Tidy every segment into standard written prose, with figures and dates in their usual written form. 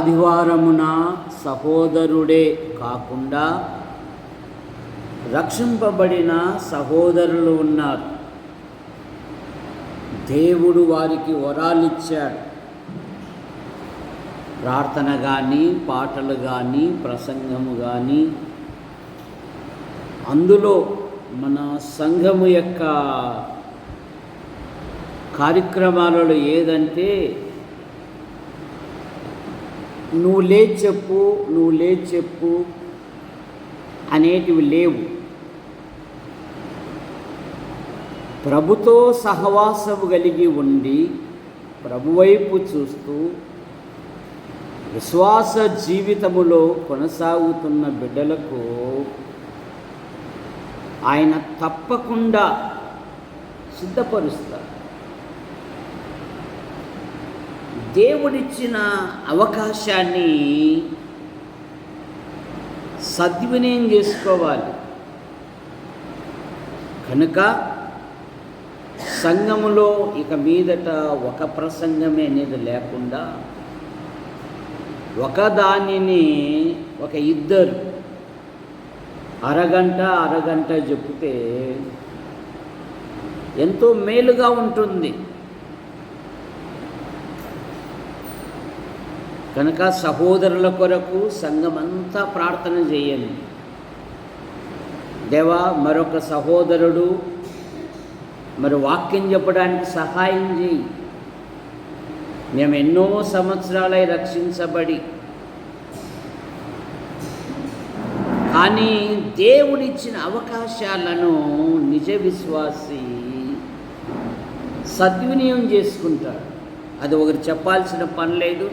ఆదివారమున సహోదరుడే కాకుండా రక్షింపబడిన సహోదరులు ఉన్నారు. దేవుడు వారికి వరాలిచ్చాడు. ప్రార్థన కానీ, పాటలు కానీ, ప్రసంగము కానీ, అందులో మన సంఘము యొక్క కార్యక్రమాలలో ఏదంటే నువ్వు లేచి చెప్పు అనేటివి లేవు. ప్రభుతో సహవాసము కలిగి ఉండి ప్రభువైపు చూస్తూ విశ్వాస జీవితములో కొనసాగుతున్న బిడ్డలకు ఆయన తప్పకుండా సిద్ధపరుస్తారు. దేవుడిచ్చిన అవకాశాన్ని సద్వినియోగం చేసుకోవాలి. కనుక సంఘములో ఇక మీదట ఒక ప్రసంగమే అనేది లేకుండా ఒకదానిని ఒక ఇద్దరు అరగంట చెప్తే ఎంతో మేలుగా ఉంటుంది. కనుక సహోదరుల కొరకు సంఘమంతా ప్రార్థన చేయండి. దేవా, మరొక సహోదరుడు మరి వాక్యం చెప్పడానికి సహాయం చేయి. మేము ఎన్నో సంవత్సరాలై రక్షించబడి కానీ దేవుడిచ్చిన అవకాశాలను నిజ విశ్వాసి సద్వినియోగం చేసుకుంటాడు. అది ఒకరు చెప్పాల్సిన పని లేదు.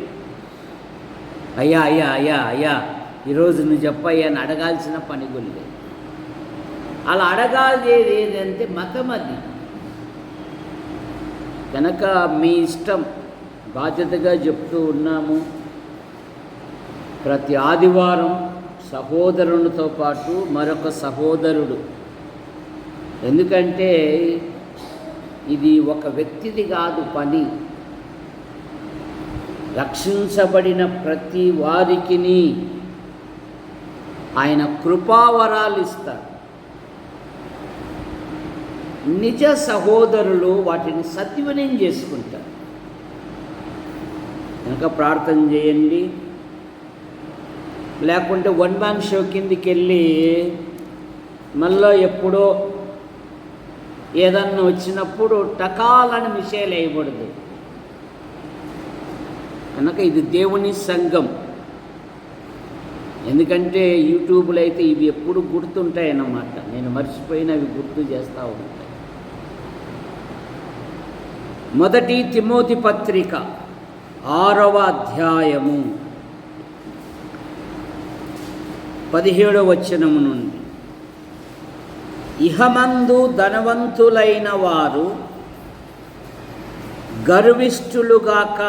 అయ్యా ఈరోజు నువ్వు చెప్పయ్యా అని అడగాల్సిన పని కూడా లేదు. అలా అడగాలేది ఏదంటే మతం అది. కనుక మీ ఇష్టం, బాధ్యతగా చెప్తూ ఉన్నాము. ప్రతి ఆదివారం సహోదరునితో పాటు మరొక సహోదరుడు, ఎందుకంటే ఇది ఒక వ్యక్తిది కాదు పని. రక్షించబడిన ప్రతి వారికిని ఆయన కృపావరాలు ఇస్తారు. నిజ సహోదరులు వాటిని సద్వినియోగం చేసుకుంటారు. కనుక ప్రార్థన చేయండి. లేకుంటే వన్ మ్యాన్ షో కిందికి వెళ్ళి మళ్ళీ ఎప్పుడో ఏదన్నా వచ్చినప్పుడు టకాలని మిషేలు వేయకూడదు. కనుక ఇది దేవుని సంఘం. ఎందుకంటే యూట్యూబ్లో అయితే ఇవి ఎప్పుడు గుర్తుంటాయన్నమాట. నేను మర్చిపోయినవి గుర్తు చేస్తూ ఉంటాయి. మొదటి తిమోతి పత్రిక 6వ అధ్యాయము 17వ వచనము నుండి, ఇహమందు ధనవంతులైన వారు గర్విష్ఠులుగాక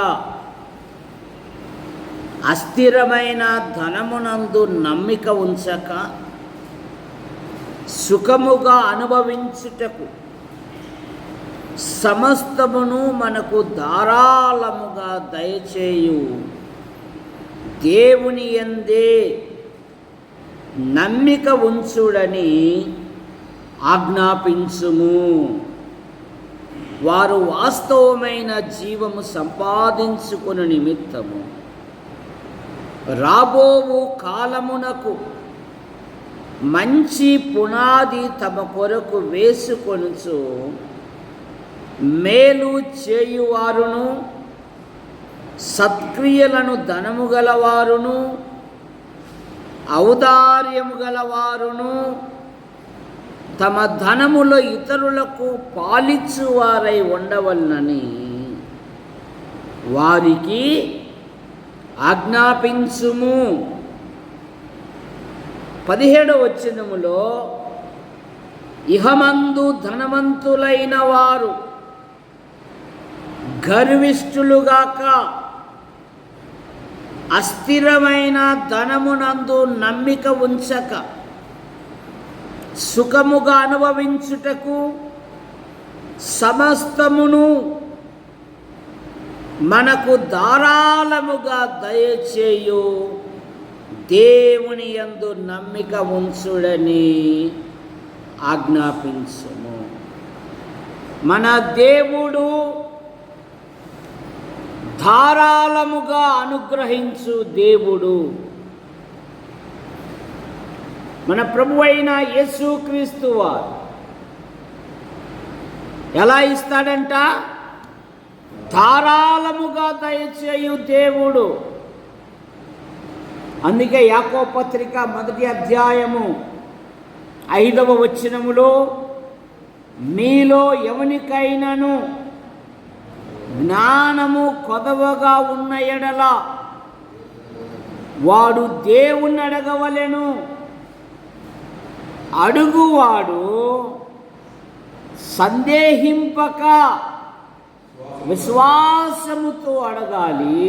అస్థిరమైన ధనమునందు నమ్మిక ఉంచక సుఖముగా అనుభవించుటకు సమస్తమును మనకు ధారాళముగా దయచేయు దేవుని యందే నమ్మిక ఉంచుడని ఆజ్ఞాపించుము. వారు వాస్తవమైన జీవము సంపాదించుకుని నిమిత్తము రాబోవు కాలమునకు మంచి పునాది తమ కొరకు వేసుకొనుచు మేలు చేయువారును సత్క్రియలను ధనము గలవారును ఔదార్యము గలవారును తమ ధనములో ఇతరులకు పాలిచ్చువారై ఉండవలనని వారికి ఆజ్ఞాపించుము. 17వ వచనములో ఇహమందు ధనవంతులైన వారు గర్విష్ఠులుగాక అస్థిరమైన ధనమునందు నమ్మిక ఉంచక సుఖముగా అనుభవించుటకు సమస్తమును మనకు ధారాళముగా దయచేయు దేవుని యందు నమ్మిక ఉంచుడని ఆజ్ఞాపించుము. మన దేవుడు ధారాళముగా అనుగ్రహించు దేవుడు. మన ప్రభువైన యేసుక్రీస్తు వారు ఎలా ఇస్తాడంట? ధారాళముగా దయచేయు దేవుడు. అందుకే యాకోబు పత్రిక 1వ అధ్యాయము 5వ వచనములో, మీలో ఎవనికైనాను జ్ఞానము కొదవగా ఉన్న ఎడల వాడు దేవుణ్ణి అడగవలెను, అడుగువాడు సందేహింపక విశ్వాసముతో అడగాలి.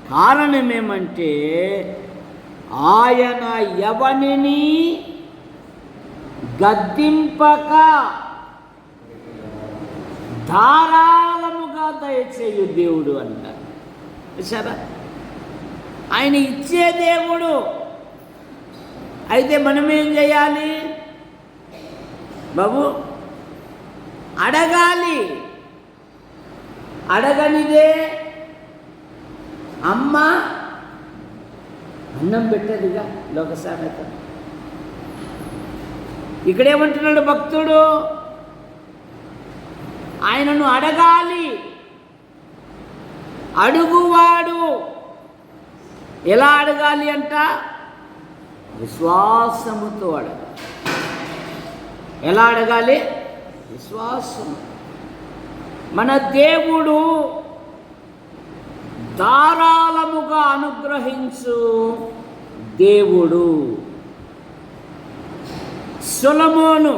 కారణమేమంటే ఆయన ఎవనిని గద్దింపక ధారాళముగా దయచేయు దేవుడు అంటారు. సరే, ఆయన ఇచ్చే దేవుడు. అయితే మనం ఏం చేయాలి బాబు? అడగాలి. అడగనిదే అమ్మ అన్నం పెట్టదుగా లోక సామెత. ఇక్కడేమంటున్నాడు భక్తుడు? ఆయనను అడగాలి. అడుగువాడు ఎలా అడగాలి అంట? విశ్వాసముతో అడగాలి. ఎలా అడగాలి? విశ్వాసము. మన దేవుడు ధారాళముగా అనుగ్రహించు దేవుడు. సొలొమోను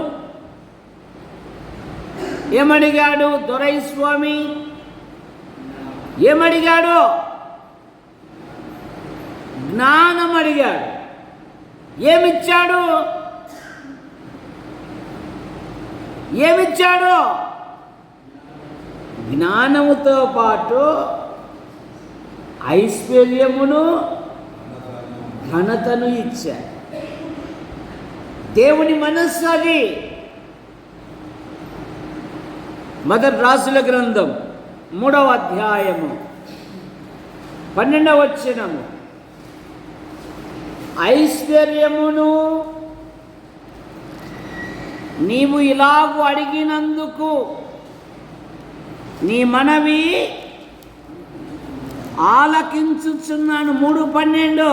ఏమడిగాడు? దొరై స్వామి ఏమడిగాడు? జ్ఞానం అడిగాడు. ఏమిచ్చాడు? ఏమిచ్చాడు? జ్ఞానముతో పాటు ఐశ్వర్యమును ఘనతను ఇచ్చాడు. దేవుని మనస్సు అది. మొదటి రాసుల గ్రంథం 3వ అధ్యాయము 12వ వచనము, ఐశ్వర్యమును నీవు ఇలాగు అడిగినందుకు నీ మనవి ఆలకించుచున్నాను. 3:12,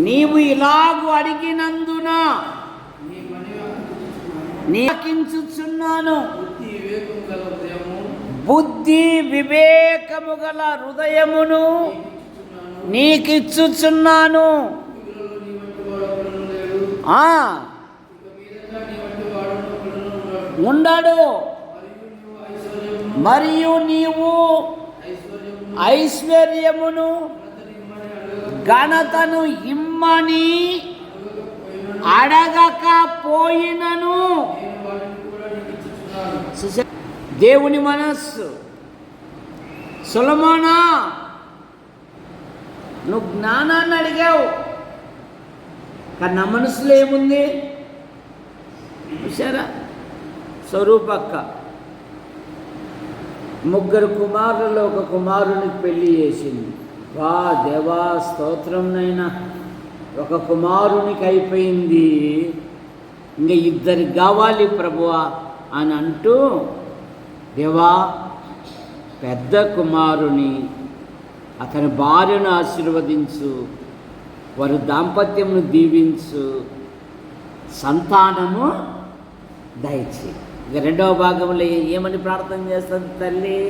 నీవు ఇలాగు అడిగినందున ఆలకించుచున్నాను. బుద్ధి వివేకము గల హృదయమును నీకిచ్చుచున్నాను. ఉండడు. మరియు నీవు ఐశ్వర్యమును ఘనతను ఇమ్మని అడగకపోయినను. దేవుని మనస్సు. సొలొమోనా, నువ్వు జ్ఞానాన్ని అడిగావు, కానీ నా మనసులో ఏముంది చూసారా? స్వరూపక్క 3 కుమారులలో ఒక కుమారునికి పెళ్లి చేసింది. వా దేవా స్తోత్రం నైనా, ఒక కుమారునికి అయిపోయింది, ఇంకా 2 కావాలి ప్రభువా అని అంటూ, దేవా పెద్ద కుమారుని అతని భార్యను ఆశీర్వదించు, వారి దాంపత్యమును దీవించు, సంతానము దయచేయి. ఇక 2వ భాగంలో ఏమని ప్రార్థన చేస్తుంది తల్లి?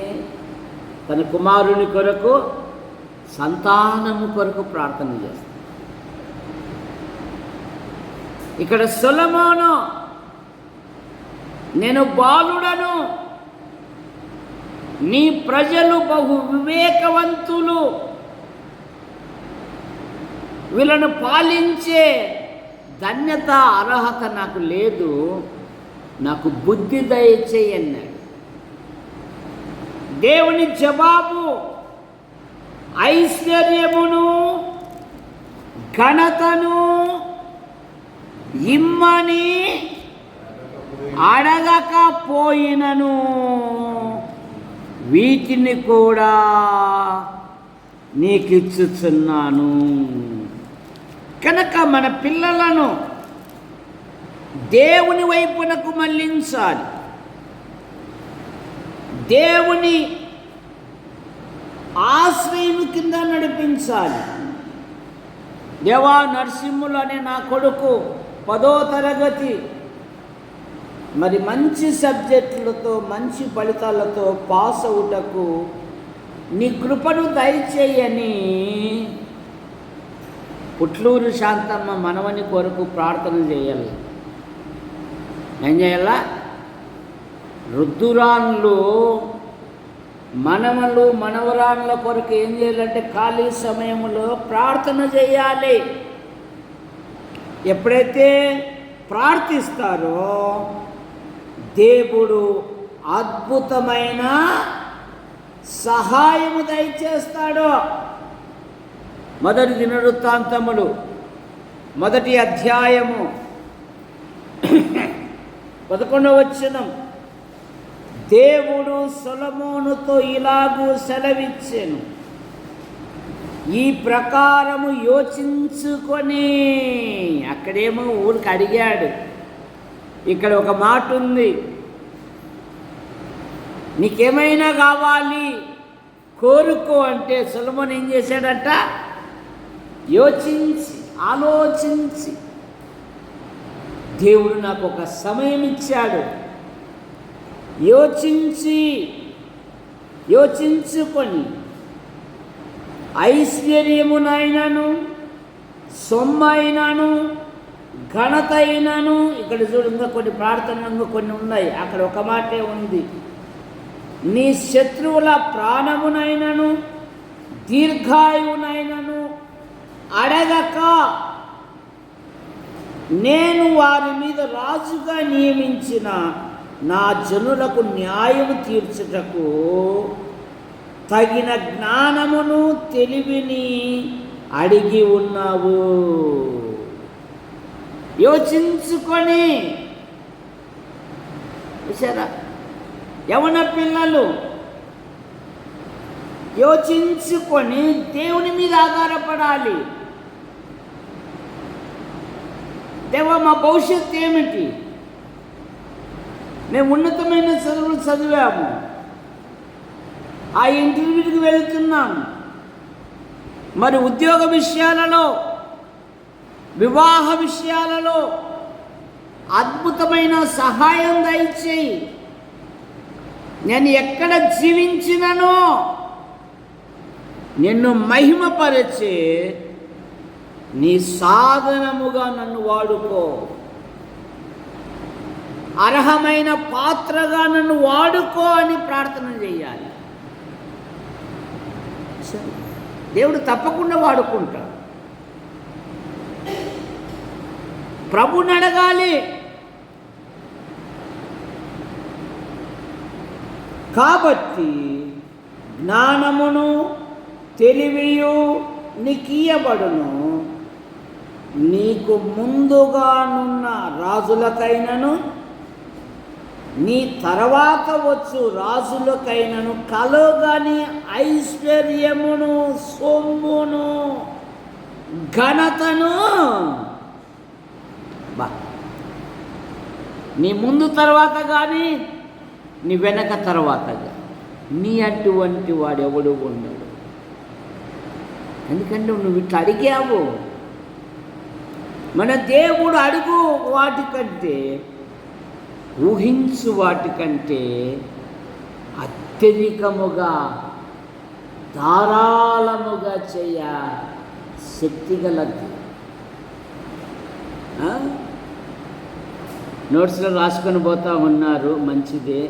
తన కుమారుని కొరకు, సంతానము కొరకు ప్రార్థన చేస్తుంది. ఇక్కడ సొలొమోను, నేను బాలుడను, నీ ప్రజలు బహు వివేకవంతులు, వీళ్ళను పాలించే ధన్యత అర్హత నాకు లేదు, నాకు బుద్ధి దయచేయి అన్నాడు. దేవుని జవాబు ఐశ్వర్యమును ఘనతను ఇమ్మని అడగకపోయినను వీటిని కూడా నీకిచ్చుచున్నాను. కనుక మన పిల్లలను దేవుని వైపునకు మళ్ళించాలి. దేవుని ఆశ్రయం కింద నడిపించాలి. దేవా, నరసింహులు అనే నా కొడుకు 10వ తరగతి మరి మంచి సబ్జెక్టులతో మంచి ఫలితాలతో పాస్ అవుటకు నీ కృపను దయచేయని పుట్లూరు శాంతమ్మ మనవని కొరకు ప్రార్థన చేయాలి. ఏం చేయాలా? రుద్దురాన్లు మనవలు మనవరాన్ల కొరకు ఏం చేయాలంటే ఖాళీ సమయంలో ప్రార్థన చేయాలి. ఎప్పుడైతే ప్రార్థిస్తారో దేవుడు అద్భుతమైన సహాయము దయచేస్తాడు. మొదటి దినవృత్తాంతములు 1వ అధ్యాయము 11వ వచనం, దేవుడు సొలొమోనుతో ఇలాగూ సెలవిచ్చెను, ఈ ప్రకారము యోచించుకొని. అక్కడేమో ఊరికి అడిగాడు, ఇక్కడ ఒక మాట ఉంది, నీకేమైనా కావాలి కోరుకో అంటే సొలొమోను ఏం చేశాడట? యోచించి ఆలోచించి, దేవుడు నాకు ఒక సమయం ఇచ్చాడు, యోచించుకొని ఐశ్వర్యమునైనను సొమ్మైనను ఘనత అయినను, ఇక్కడ చూడు ఇంకా కొన్ని ప్రార్థనలు కొన్ని ఉన్నాయి, అక్కడ ఒక మాటే ఉంది, నీ శత్రువుల ప్రాణమునైనను దీర్ఘాయువునైనను అడగక నేను వారి మీద రాజుగా నియమించిన నా జనులకు న్యాయము తీర్చుటకు తగిన జ్ఞానమును తెలివిని అడిగి ఉన్నావు. యోచించుకొని, చూసారా, యవన పిల్లలు యోచించుకొని దేవుని మీద ఆధారపడాలి. దేవా, మా భవిష్యత్తు ఏమిటి? మేము ఉన్నతమైన చదువులు చదివాము, ఆ ఇంటర్వ్యూకి వెళుతున్నాము, మరి ఉద్యోగ విషయాలలో వివాహ విషయాలలో అద్భుతమైన సహాయం దయచేయి. నేను ఎక్కడ జీవించిననో నిన్ను మహిమపరిచే నీ సాధనముగా నన్ను వాడుకో, అర్హమైన పాత్రగా నన్ను వాడుకో అని ప్రార్థన చేయాలి. దేవుడు తప్పకుండా వాడుకుంటాడు. ప్రభుని అడగాలి. కాబట్టి జ్ఞానమును తెలివియు నీకియ్యబడును, నీకు ముందుగానున్న రాజులకైనను నీ తర్వాత వచ్చు రాజులకైనను కలుగని ఐశ్వర్యమును సొమ్మును ఘనతను. నీ ముందు తర్వాత కానీ నీ వెనక తర్వాత కానీ నీ అటువంటి వాడెవడు ఉన్నాడు. ఎందుకంటే నువ్వు ఇట్లా అడిగావు. మన దేవుడు అడుగు వాటికంటే, ఊహించు వాటికంటే అత్యధికముగా ధారాళముగా చేయ శక్తి గలది. నోట్స్లో రాసుకొని పోతా ఉన్నారు, మంచిదే.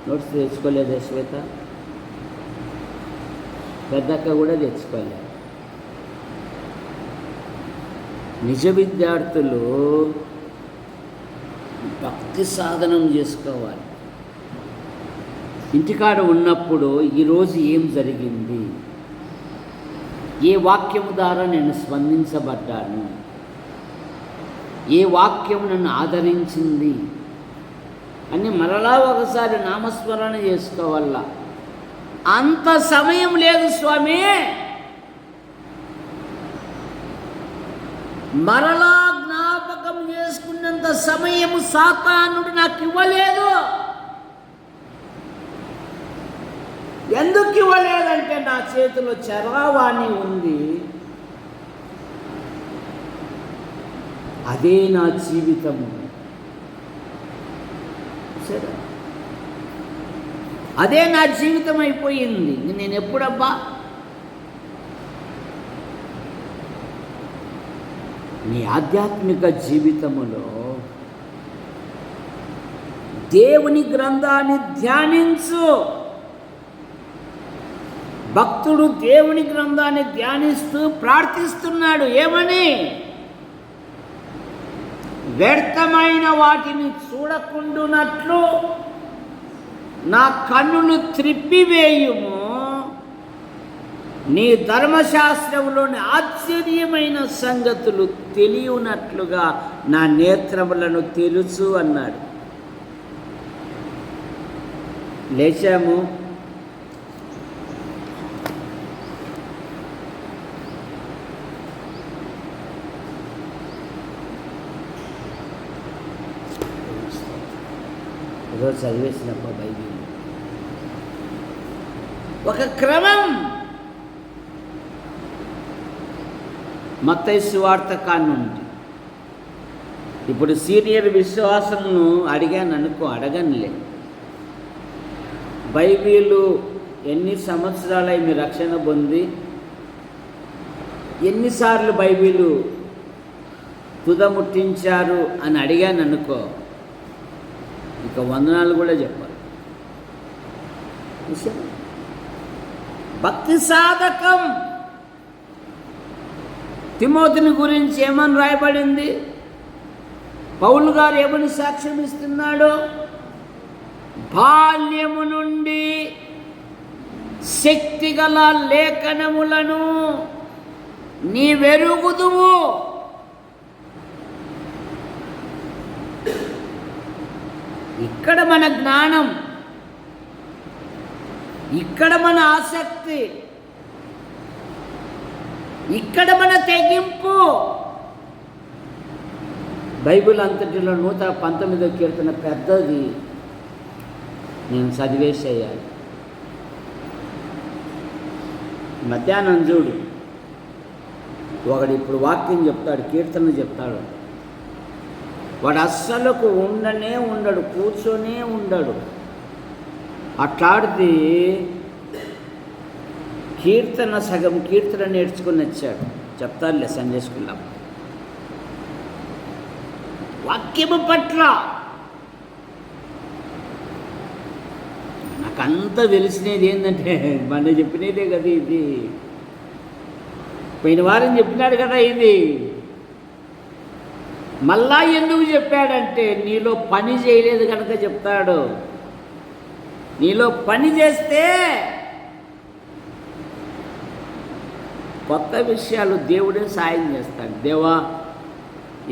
నోట్స్ తెచ్చుకోలేదే శ్వేత? పెద్దక్క కూడా తెచ్చుకోలేదు. నిజ విద్యార్థులు భక్తి సాధనం చేసుకోవాలి. ఇంటికాడ ఉన్నప్పుడు ఈరోజు ఏం జరిగింది, ఏ వాక్యము ద్వారా నేను స్పందించబడ్డాను, ఏ వాక్యం నన్ను ఆదరించింది అని మరలా ఒకసారి నామస్మరణ చేసుకోవాలా. అంత సమయం లేదు స్వామి, మరలా జ్ఞాపకం చేసుకున్నంత సమయం సాతానుడు నాకు ఇవ్వలేదు. ఎందుకు ఇవ్వలేదంటే నా చేతిలో చరవాణి ఉంది, అదే నా జీవితము. సరే, అదే నా జీవితం అయిపోయింది. నేను ఎప్పుడబ్బా నీ ఆధ్యాత్మిక జీవితములో దేవుని గ్రంథాన్ని ధ్యానించు. భక్తుడు దేవుని గ్రంథాన్ని ధ్యానిస్తూ ప్రార్థిస్తున్నాడు. ఏమని? వ్యర్థమైన వాటిని చూడకుండునట్లు నా కన్నులు త్రిప్పివేయుము, నీ ధర్మశాస్త్రంలోని ఆశ్చర్యమైన సంగతులు తెలియనట్లుగా నా నేత్రములను తెరుచు అన్నాడు. లేచాము, ఈరోజు చదివేసినప్పుడు బైబిల్ ఒక క్రమం. మత్తయి సువార్త కానుండి ఇప్పుడు సీనియర్ విశ్వాసంను అడిగాను అనుకో, అడగనులే. బైబిలు ఎన్ని సంవత్సరాలై మీ రక్షణ పొంది, ఎన్నిసార్లు బైబిలు తుదముట్టించారు అని అడిగాను అనుకో, ఇక వందనాలు కూడా చెప్పాలి. భక్తి సాధకం. తిమోతిని గురించి ఏమని రాయబడింది? పౌలు గారు ఏమని సాక్ష్యం ఇస్తున్నాడు? బాల్యము నుండి శక్తిగల లేఖనములను నీవెరుగుదువు. ఇక్కడ మన జ్ఞానం, ఇక్కడ మన ఆసక్తి, ఇక్కడ మన తెగింపు. బైబిల్ అంతటిలో 119వ కీర్తన పెద్దది, నేను చదివేసేయాలి. మధ్యాహ్నం చూడు, ఒకడు ఇప్పుడు వాక్యం చెప్తాడు, కీర్తన చెప్తాడు, వాడు అస్సలకు ఉండడు, కూర్చొనే ఉండడు. అట్లాడితే కీర్తన సగం కీర్తన నేర్చుకుని వచ్చాడు. చెప్తారులే సండే స్కూల్లో. వాక్యము పట్ల నాకంతా తెలిసినది ఏంటంటే, మన చెప్పినదే కదా ఇది, పోయిన వారం చెప్పినాడు కదా ఇది. మళ్ళా ఎందుకు చెప్పాడంటే, నీలో పని చేయలేదు కనుక చెప్తాడు. నీలో పని చేస్తే కొత్త విషయాలు దేవుడే సాయం చేస్తాడు. దేవా,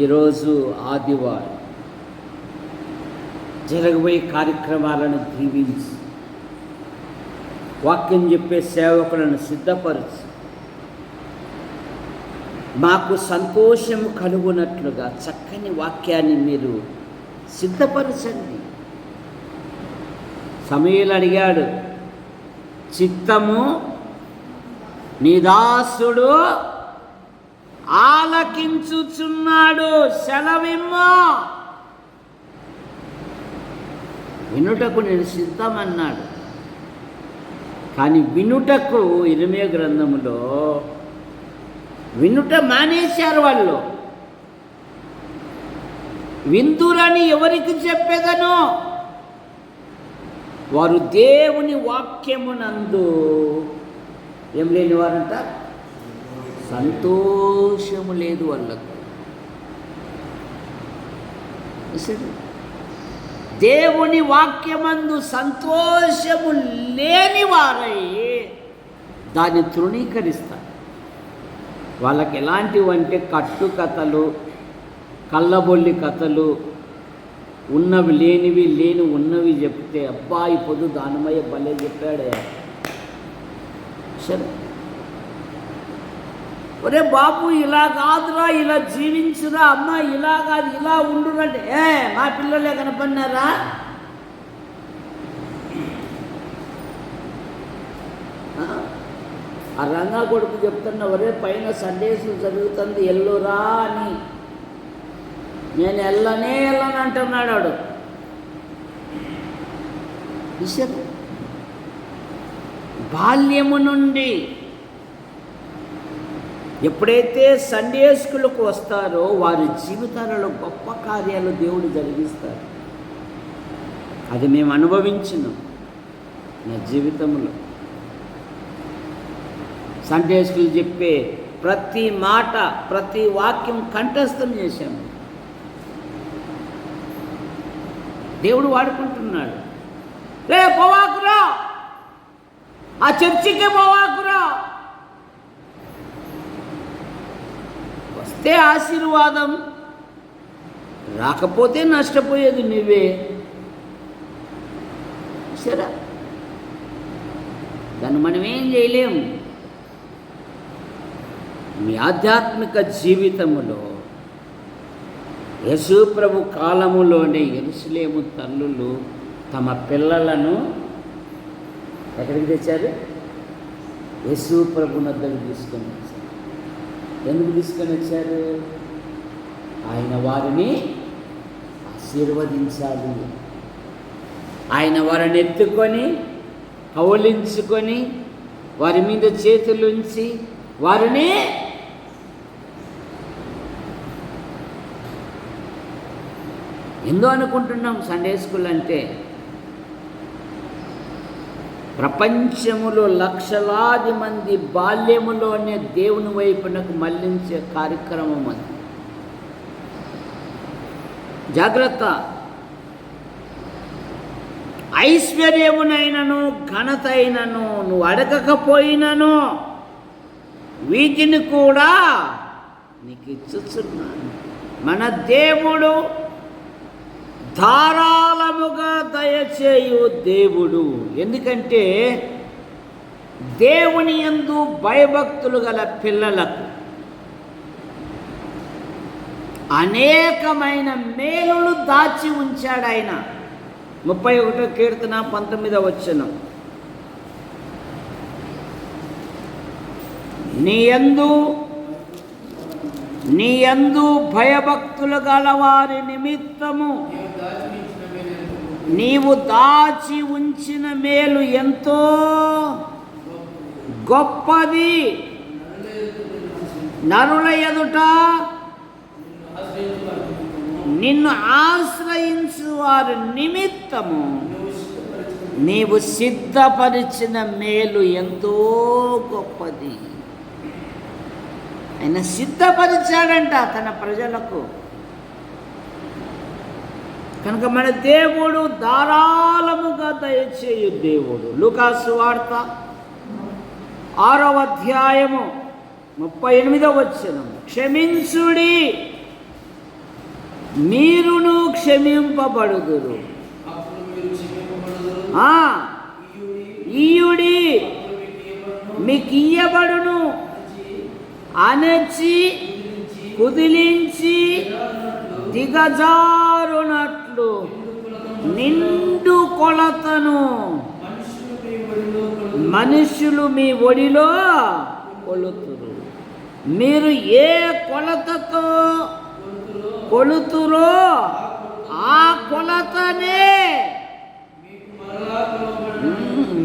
ఈరోజు ఆదివారం జరగబోయే కార్యక్రమాలను దీవించి, వాక్యం చెప్పే సేవకులను సిద్ధపరచు, మాకు సంతోషము కలుగునట్లుగా చక్కని వాక్యాన్ని మీరు సిద్ధపరచండి. సమూయేలు అడిగాడు, చిత్తము నీ దాసుడు ఆలకించుచున్నాడు, సెలవిమ్మో. వినుటకు నేను సిద్ధమన్నాడు. కానీ వినుటకు ఇర్మీయా గ్రంథములో వినుట మానేశారు వాళ్ళు. విందురని ఎవరికి చెప్పేదను? వారు దేవుని వాక్యమునందు ఏం లేని వారంట, సంతోషము లేదు వాళ్ళకు. దేవుని వాక్యమందు సంతోషము లేని వారై దాన్ని తృణీకరిస్తారు. వాళ్ళకి ఎలాంటివంటే కట్టు కథలు, కళ్ళబొల్లి కథలు, ఉన్నవి లేనివి, లేని ఉన్నవి చెప్తే అబ్బా ఈ పొద్దు దానమయ్య భలే చెప్పాడే, సరే ఒరే బాబు ఇలా కాదురా, ఇలా జీవించురా, అమ్మ ఇలా కాదు ఇలా ఉండురంటే మా పిల్లలే కనపడినారా? ఆ రంగా కొడుకు చెప్తున్నా, ఒరే పైన సండేస్ జరుగుతుంది ఎల్లురా అని. నేను వెళ్ళనే వెళ్ళను అంటున్నాడు వాడు. బాల్యము నుండి ఎప్పుడైతే సండే స్కూల్కు వస్తారో వారి జీవితాలలో గొప్ప కార్యాలు దేవుడు జరిగిస్తారు. అది మేము అనుభవించినాం నా జీవితంలో. సండే స్కూల్ చెప్పే ప్రతి మాట, ప్రతి వాక్యం కంఠస్థం చేశాము. దేవుడు వాడుకుంటున్నాడు. రే పోవాకురా, ఆ చర్చికే పోవాకురా, వస్తే ఆశీర్వాదం, రాకపోతే నష్టపోయేది నువ్వే. సరే, దాన్ని మనం ఏం చేయలేము. మీ ఆధ్యాత్మిక జీవితములో యేసు ప్రభు కాలములోనే యెరూషలేము తల్లులు తమ పిల్లలను ఎక్కడికి తెచ్చారు? యేసు ప్రభు వద్దకు తీసుకొని వచ్చారు. ఎందుకు తీసుకొని వచ్చారు? ఆయన వారిని ఆశీర్వదించాలి. ఆయన వారిని ఎత్తుకొని కౌలించుకొని వారి మీద చేతులుంచి వారిని ఎందో అనుకుంటున్నాం. సండే స్కూల్ అంటే ప్రపంచములో లక్షలాది మంది బాల్యములోనే దేవుని వైపునకు మళ్లించే కార్యక్రమం అది. జాగ్రత్త. ఐశ్వర్యమునైనను ఘనత అయినను నువ్వు అడగకపోయినను వీటిని కూడా నీకు ఇచ్చుచున్నాను. మన దేవుడు ధారాళముగా దయచేయు దేవుడు. ఎందుకంటే దేవుని యందు భయభక్తులు గల పిల్లలకు అనేకమైన మేలులు దాచి ఉంచాడు ఆయన. 31వ కీర్తన 19వ వచనం. నీ యందు భయభక్తులు గల వారి నిమిత్తము నీవు దాచి ఉంచిన మేలు ఎంతో గొప్పది. నరుల ఎదుట నిన్ను ఆశ్రయించు వారి నిమిత్తము నీవు సిద్ధపరిచిన మేలు ఎంతో గొప్పది. ఆయన సిద్ధపరిచాడంట తన ప్రజలకు. కనుక మన దేవుడు ధారాళముగా దయచేయు దేవుడు. లూకా సువార్త 6వ అధ్యాయము 38వ వచనం. క్షమించుడి, మీరును క్షమింపబడుదురు. ఈయుడి, మీకు ఇయ్యబడును. అణచి కుదిలించి దిగజారునట్లు నిండు కొలతను మనుషులు మీ ఒడిలో కొలుతురు. మీరు ఏ కొలతతో కొలుతురో ఆ కొలతనే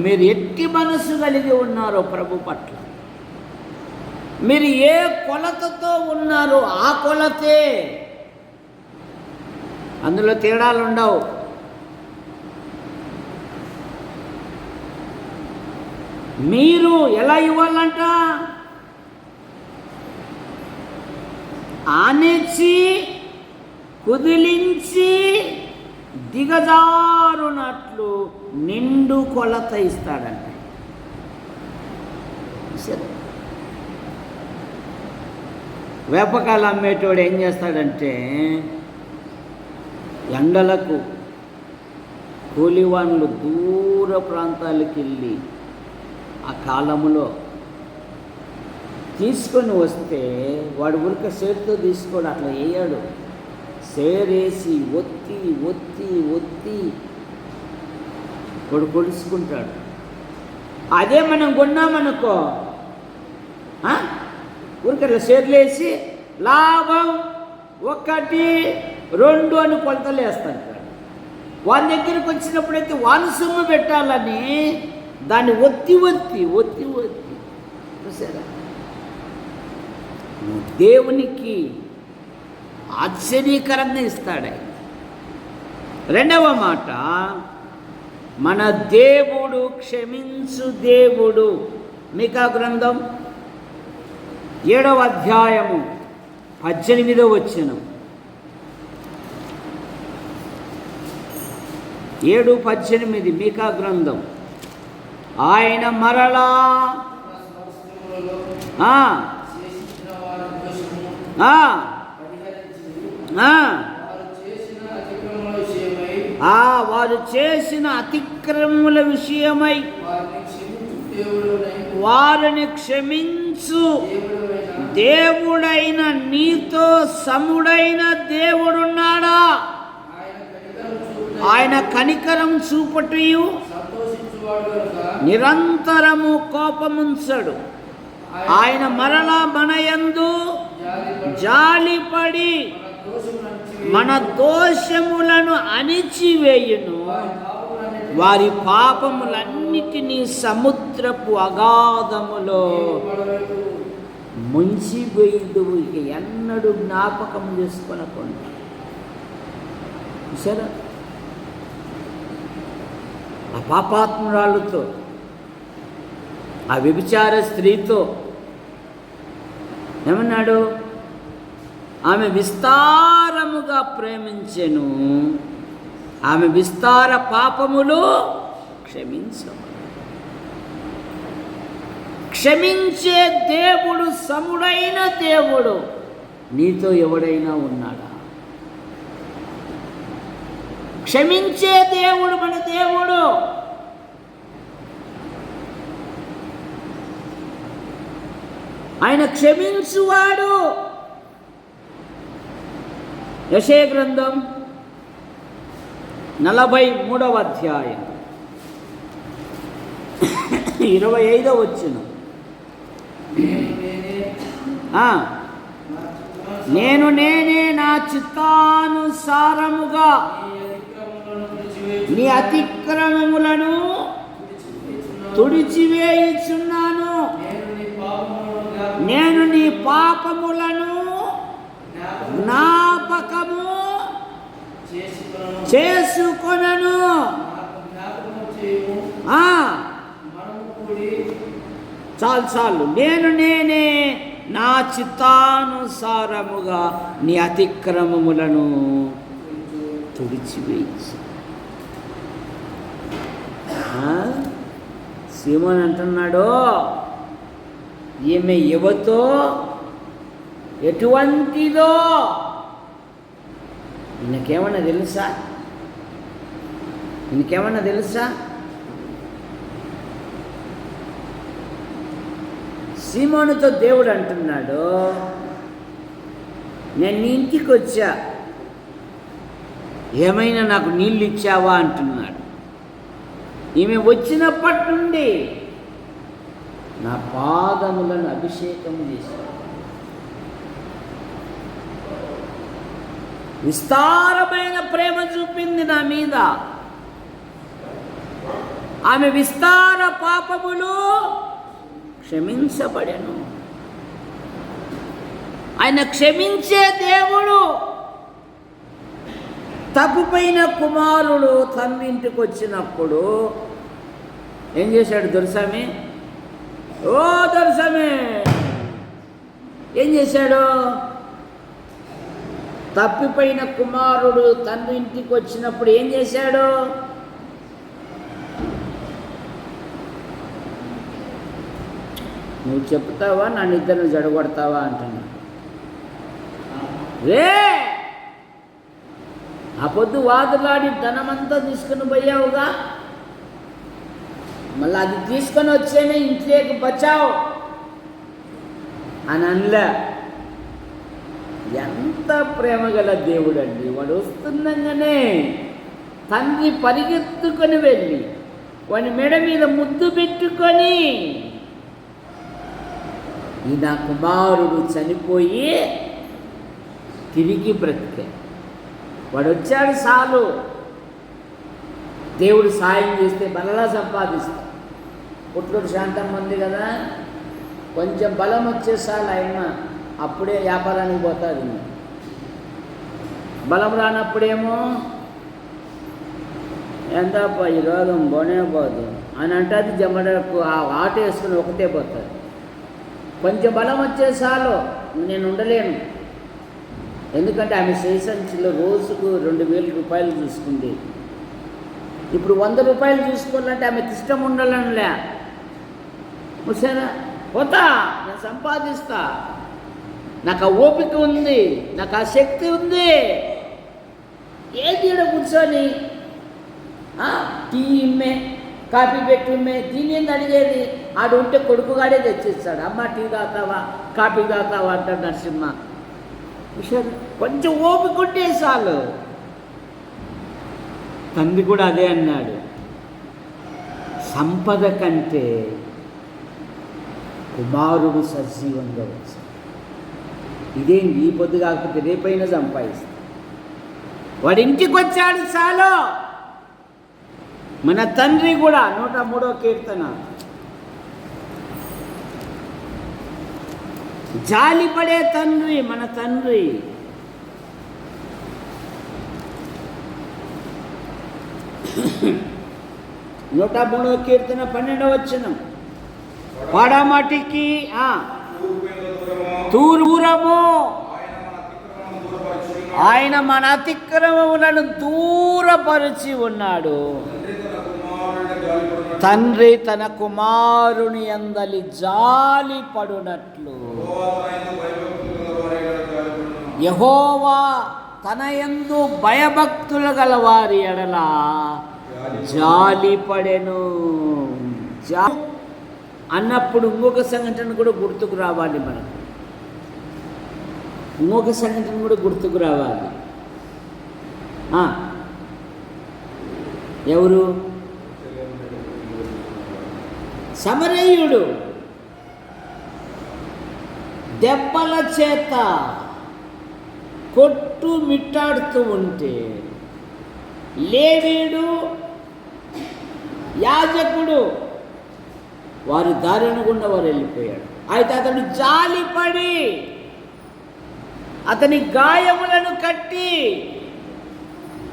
మీరు ఎట్టి మనసు కలిగి ఉన్నారో ప్రభు పట్ల, మీరు ఏ కొలతతో ఉన్నారో ఆ కొలతే. అందులో తేడాలు ఉండవు. మీరు ఎలా ఇవ్వాలంట? ఆనిచి కుదిలించి దిగజారునట్లు నిండు కొలత ఇస్తాడంట. సరే, వేపకాయలు అమ్మేటోడు ఏం చేస్తాడంటే ఎండలకు కూలివాన్లు దూర ప్రాంతాలకు వెళ్ళి ఆ కాలంలో తీసుకొని వస్తే వాడు ఊరిక సేరుతో తీసుకోడు, అట్లా వేయాడు. సేరేసి ఒత్తి ఒత్తి ఒత్తి వాడు కొలుసుకుంటాడు. అదే మనం కొన్నామనుకో, ఊరికి అట్లా సేర్లేసి లాభం 1, 2 అని కొలతలు వేస్తాడు. వాని దగ్గరికి వచ్చినప్పుడైతే వాని సొమ్ము పెట్టాలని దాన్ని ఒత్తి ఒత్తి ఒత్తి ఒత్తి చూసారా. దేవునికి ఆశ్చర్యకరంగా ఇస్తాడు ఆయన. రెండవ మాట, మన దేవుడు క్షమించు దేవుడు. మీకా గ్రంథం 7వ అధ్యాయము 18వ వచనం. 7:18 మీకా గ్రంథం. ఆయన మరలా వారు చేసిన అతిక్రమముల విషయమై వారిని క్షమించు దేవుడైన నీతో సముడైన దేవుడున్నాడా? ఆయన కనికరం చూపటయు నిరంతరము కోపముంచడు. ఆయన మరలా మన యందు జాలిపడి మన దోషములను అణిచివేయును. వారి పాపములన్నిటినీ సముద్రపు అగాధములో ముంచివేయుదు. ఇక ఎన్నడూ జ్ఞాపకం చేసుకొనకుండా. సరే, ఆ పాపాత్మురాళ్ళతో, ఆ వ్యభిచార స్త్రీతో ఏమన్నాడు? ఆమె విస్తారముగా ప్రేమించెను, ఆమె విస్తార పాపములు క్షమించు. క్షమించే దేవుడు, సముడైన దేవుడు. నీతో ఎవడైనా ఉన్నాడా? క్షమించే దేవుడు మన దేవుడు. ఆయన క్షమించువాడు. యెషయా గ్రంథం 43వ అధ్యాయం 25వ వచనం. నేను నేనే నా చిత్తానుసారముగా నీ అతిక్రమములను తుడిచివేయుచున్నాను, నేను నీ పాపములను జ్ఞాపకము చేసుకొనను. చాలు. నేను నేనే నా చిత్తానుసారముగా నీ అతిక్రమములను తుడిచివేయచ్చు. సీమోన్ అంటున్నాడు, ఈమె యువతో ఎటువంటిదో ఈయనకేమన్నా తెలుసా? సీమోనుతో దేవుడు అంటున్నాడు, నేను నీ ఇంటికి వచ్చా, ఏమైనా నాకు నీళ్ళు ఇచ్చావా అంటున్నాడు. ఈమె వచ్చినప్పటి నుండి నా పాదములను అభిషేకం చేశాడు. విస్తారమైన ప్రేమ చూపింది నా మీద. ఆమె విస్తార పాపములు క్షమించబడెను. ఆయన క్షమించే దేవుడు. తప్పుపైన కుమారుడు తన్నింటికి వచ్చినప్పుడు ఏం చేశాడు దొరసామి? ఏం చేశాడు? తప్పిపోయిన కుమారుడు తండ్రి ఇంటికి వచ్చినప్పుడు ఏం చేశాడు? నువ్వు చెప్తావా నా నిద్రను జడగొడతావా అంటున్నా. రే ఆ పొద్దు వాదులాడి ధనమంతా తీసుకుని పోయావుగా, మళ్ళీ అది తీసుకొని వచ్చేనే ఇంట్లోకి బచావు అని అనలే. ఎంత ప్రేమ గల దేవుడు అండి వాడు. వస్తుండగానే తండ్రి పరిగెత్తుకొని వెళ్ళి వాడి మెడ మీద ముద్దు పెట్టుకొని, ఈ నా కుమారుడు చనిపోయి తిరిగి బ్రతికే వాడు వచ్చాడు చాలు, దేవుడు సాయం చేస్తే బలలా సంపాదిస్తాడు. పుట్లూరు శాంతం ఉంది కదా, కొంచెం బలం వచ్చేసాలు ఆయన అప్పుడే వ్యాపారానికి పోతుంది. బలం రానప్పుడేమో ఎంతప్ప ఈ రోగం పోనే పోదు అని అంటుంది. జమ్మడకు ఆ ఆట వేసుకుని ఒకటే పోతుంది. కొంచెం బలం వచ్చేసాలు నేను ఉండలేను, ఎందుకంటే ఆమె శేషంచిలో రోజుకు 2000 రూపాయలు చూసుకుంది. ఇప్పుడు 100 రూపాయలు చూసుకోవాలంటే ఆమెకి ఇష్టం ఉండాలనిలే. సరే పోతా, నేను సంపాదిస్తా, నాకు ఆ ఓపిక ఉంది, నాకు ఆ శక్తి ఉంది. ఏది ఈడ కూర్చొని టీ ఇమ్మే కాఫీ పెట్టుమ్మే దీని ఏంది అడిగేది? ఆడు ఉంటే కొడుకుగాడే తెచ్చిస్తాడు. అమ్మ టీ తాగుతావా కాఫీ తాగుతావా అంటాడు నరసింహ. కొంచెం ఓపిక ఉంటే చాలు. తండ్రి కూడా అదే అన్నాడు, సంపద కంటే కుమారుడు సజీవంగా వచ్చాడు. ఇదేంటి ఈ పొద్దు కాకపోతే రేపైనా సంపాదిస్తాడు. వాడి ఇంటికి వచ్చాడు చాలు. మన తండ్రి కూడా 103వ కీర్తన, జాలిపడే తండ్రి మన తండ్రి. నూట 3వ కీర్తన 12వ వచనం, పడమటికి తూర్పురము ఆయన మన అతిక్రమములను దూరపరిచి ఉన్నాడు. తండ్రి తన కుమారుని యందలి జాలి పడునట్లు యెహోవా తన యందు భయభక్తులు గల వారి ఎడల జాలి పడెను. అన్నప్పుడు ఇంకొక సంఘటన కూడా గుర్తుకు రావాలి మనకు. ఇంకొక సంఘటన కూడా గుర్తుకు రావాలి. ఎవరు? సమరయుడు దెబ్బల చేత కొట్టు మిట్టాడుతూ ఉంటే లేవీయుడు యాజకుడు వారి దారిని గుండా వారు వెళ్ళిపోయాడు. అయితే అతడు జాలిపడి అతని గాయములను కట్టి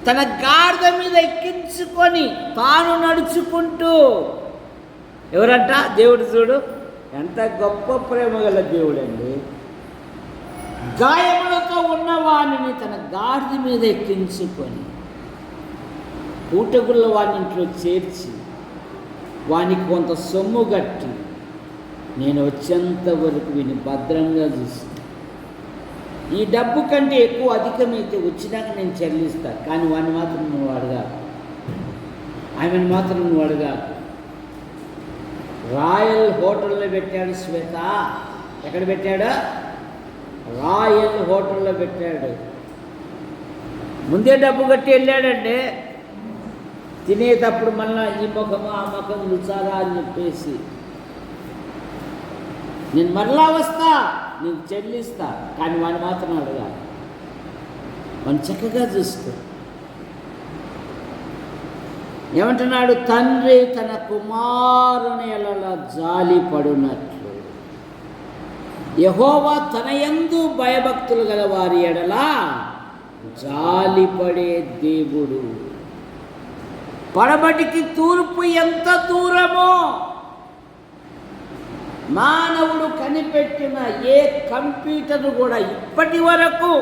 తన గాడిద మీద ఎక్కించుకొని తాను నడుచుకుంటూ, ఎవరంట? దేవుడు. చూడు ఎంత గొప్ప ప్రేమ గల దేవుడు అండి. గాయములతో ఉన్న వాణిని తన గాడిద మీద ఎక్కించుకొని పూటగుళ్ళ వాని ఇంట్లో చేర్చి వానికి కొంత సొమ్ము కట్టి, నేను వచ్చేంత వరకు వీని భద్రంగా చూస్తాను. ఈ డబ్బు కంటే ఎక్కువ అధికమైతే వచ్చినాక నేను చెల్లిస్తాను, కానీ వాడిని మాత్రం నువ్వు అడగాలి, ఆమెను మాత్రం నువ్వు అడగాలి. రాయల్ హోటల్లో పెట్టాడు శ్వేత. ఎక్కడ పెట్టాడు? రాయల్ హోటల్లో పెట్టాడు. ముందే డబ్బు కట్టి వెళ్ళాడంటే తినేటప్పుడు మళ్ళీ ఈ ముఖము ఆ ముఖం రుచారా అని చెప్పేసి, నేను మరలా వస్తా, నీకు చెల్లిస్తా, కానీ వాడిని మాత్రం అడగాలి, వాడిని చక్కగా చూసుకో. ఏమంటున్నాడు? తండ్రి తన కుమారుని ఎడల జాలి పడునట్లు యెహోవా తన యందు భయభక్తులు గల వారి ఎడల జాలిపడే దేవుడు. పడమటికి తూర్పు ఎంత దూరమో మానవుడు కనిపెట్టిన ఏ కంప్యూటర్ కూడా ఇప్పటి వరకు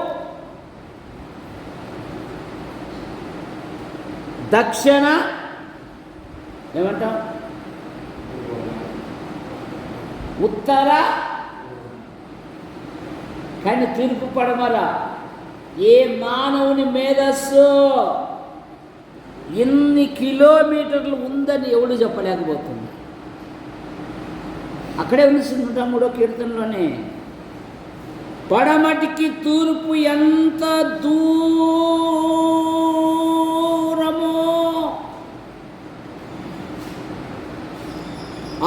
దక్షిణ ఏమంటాం, ఉత్తర, కానీ తూర్పు పడమర. ఏ మానవుని మేధస్సు ఎన్ని కిలోమీటర్లు ఉందని ఎవడు చెప్పలేకపోతుంది. అక్కడే ఉంది 103వ కీర్తనలోనే, పడమటికి తూర్పు ఎంత దూరమో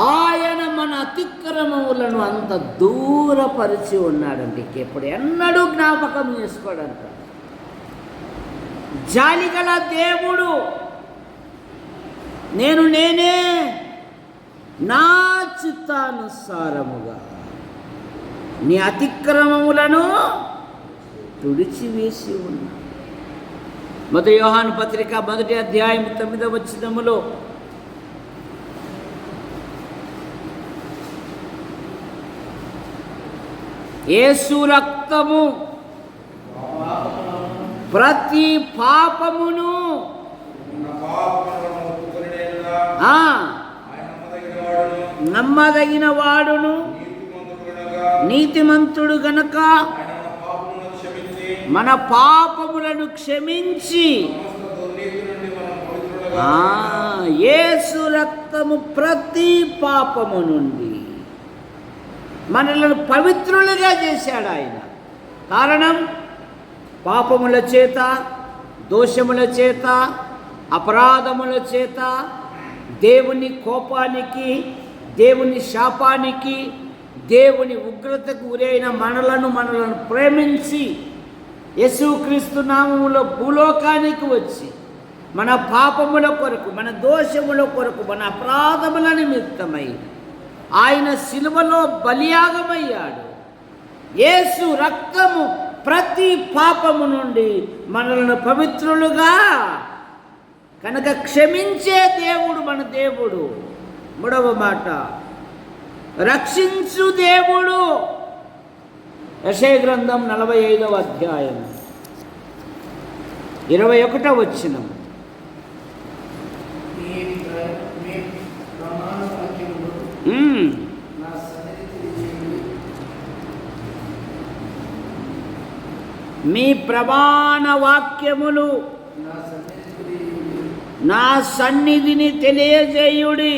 ఆయన మన అతిక్రమములను అంత దూరపరిచి ఉన్నాడండి. ఎప్పుడు ఎన్నడూ జ్ఞాపకం చేసుకోడంట. జాలిగల దేవుడు, నేనే నా చిత్తానుసారముగా నీ అతిక్రమములను తుడిచివేసి ఉన్నా. మొదటి యోహాను పత్రిక 1వ అధ్యాయం 9వ వచనములో యేసు రక్తము ప్రతి పాపమును నమ్మదగిన వాడును నీతిమంతుడు గనక మన పాపములను క్షమించి, యేసు రక్తము ప్రతి పాపము నుండి మనలను పవిత్రులుగా చేశాడు ఆయన. కారణం, పాపముల చేత, దోషముల చేత, అపరాధముల చేత, దేవుని కోపానికి, దేవుని శాపానికి, దేవుని ఉగ్రతకు గురైన మనలను ప్రేమించి యేసుక్రీస్తు నామములో భూలోకానికి వచ్చి మన పాపముల కొరకు, మన దోషముల కొరకు, మన అపరాధముల నిమిత్తమై ఆయన శిలువలో బలియాగమయ్యాడు. యేసు రక్తము ప్రతి పాపము నుండి మనలను పవిత్రులుగా కనుక క్షమించే దేవుడు మన దేవుడు. 3వ మాట, రక్షించు దేవుడు. యెషయా గ్రంథం 45వ అధ్యాయం 21వ వచనం, మీ ప్రమాణ వాక్యములు నా సన్నిధిని తెలియజేయుడి.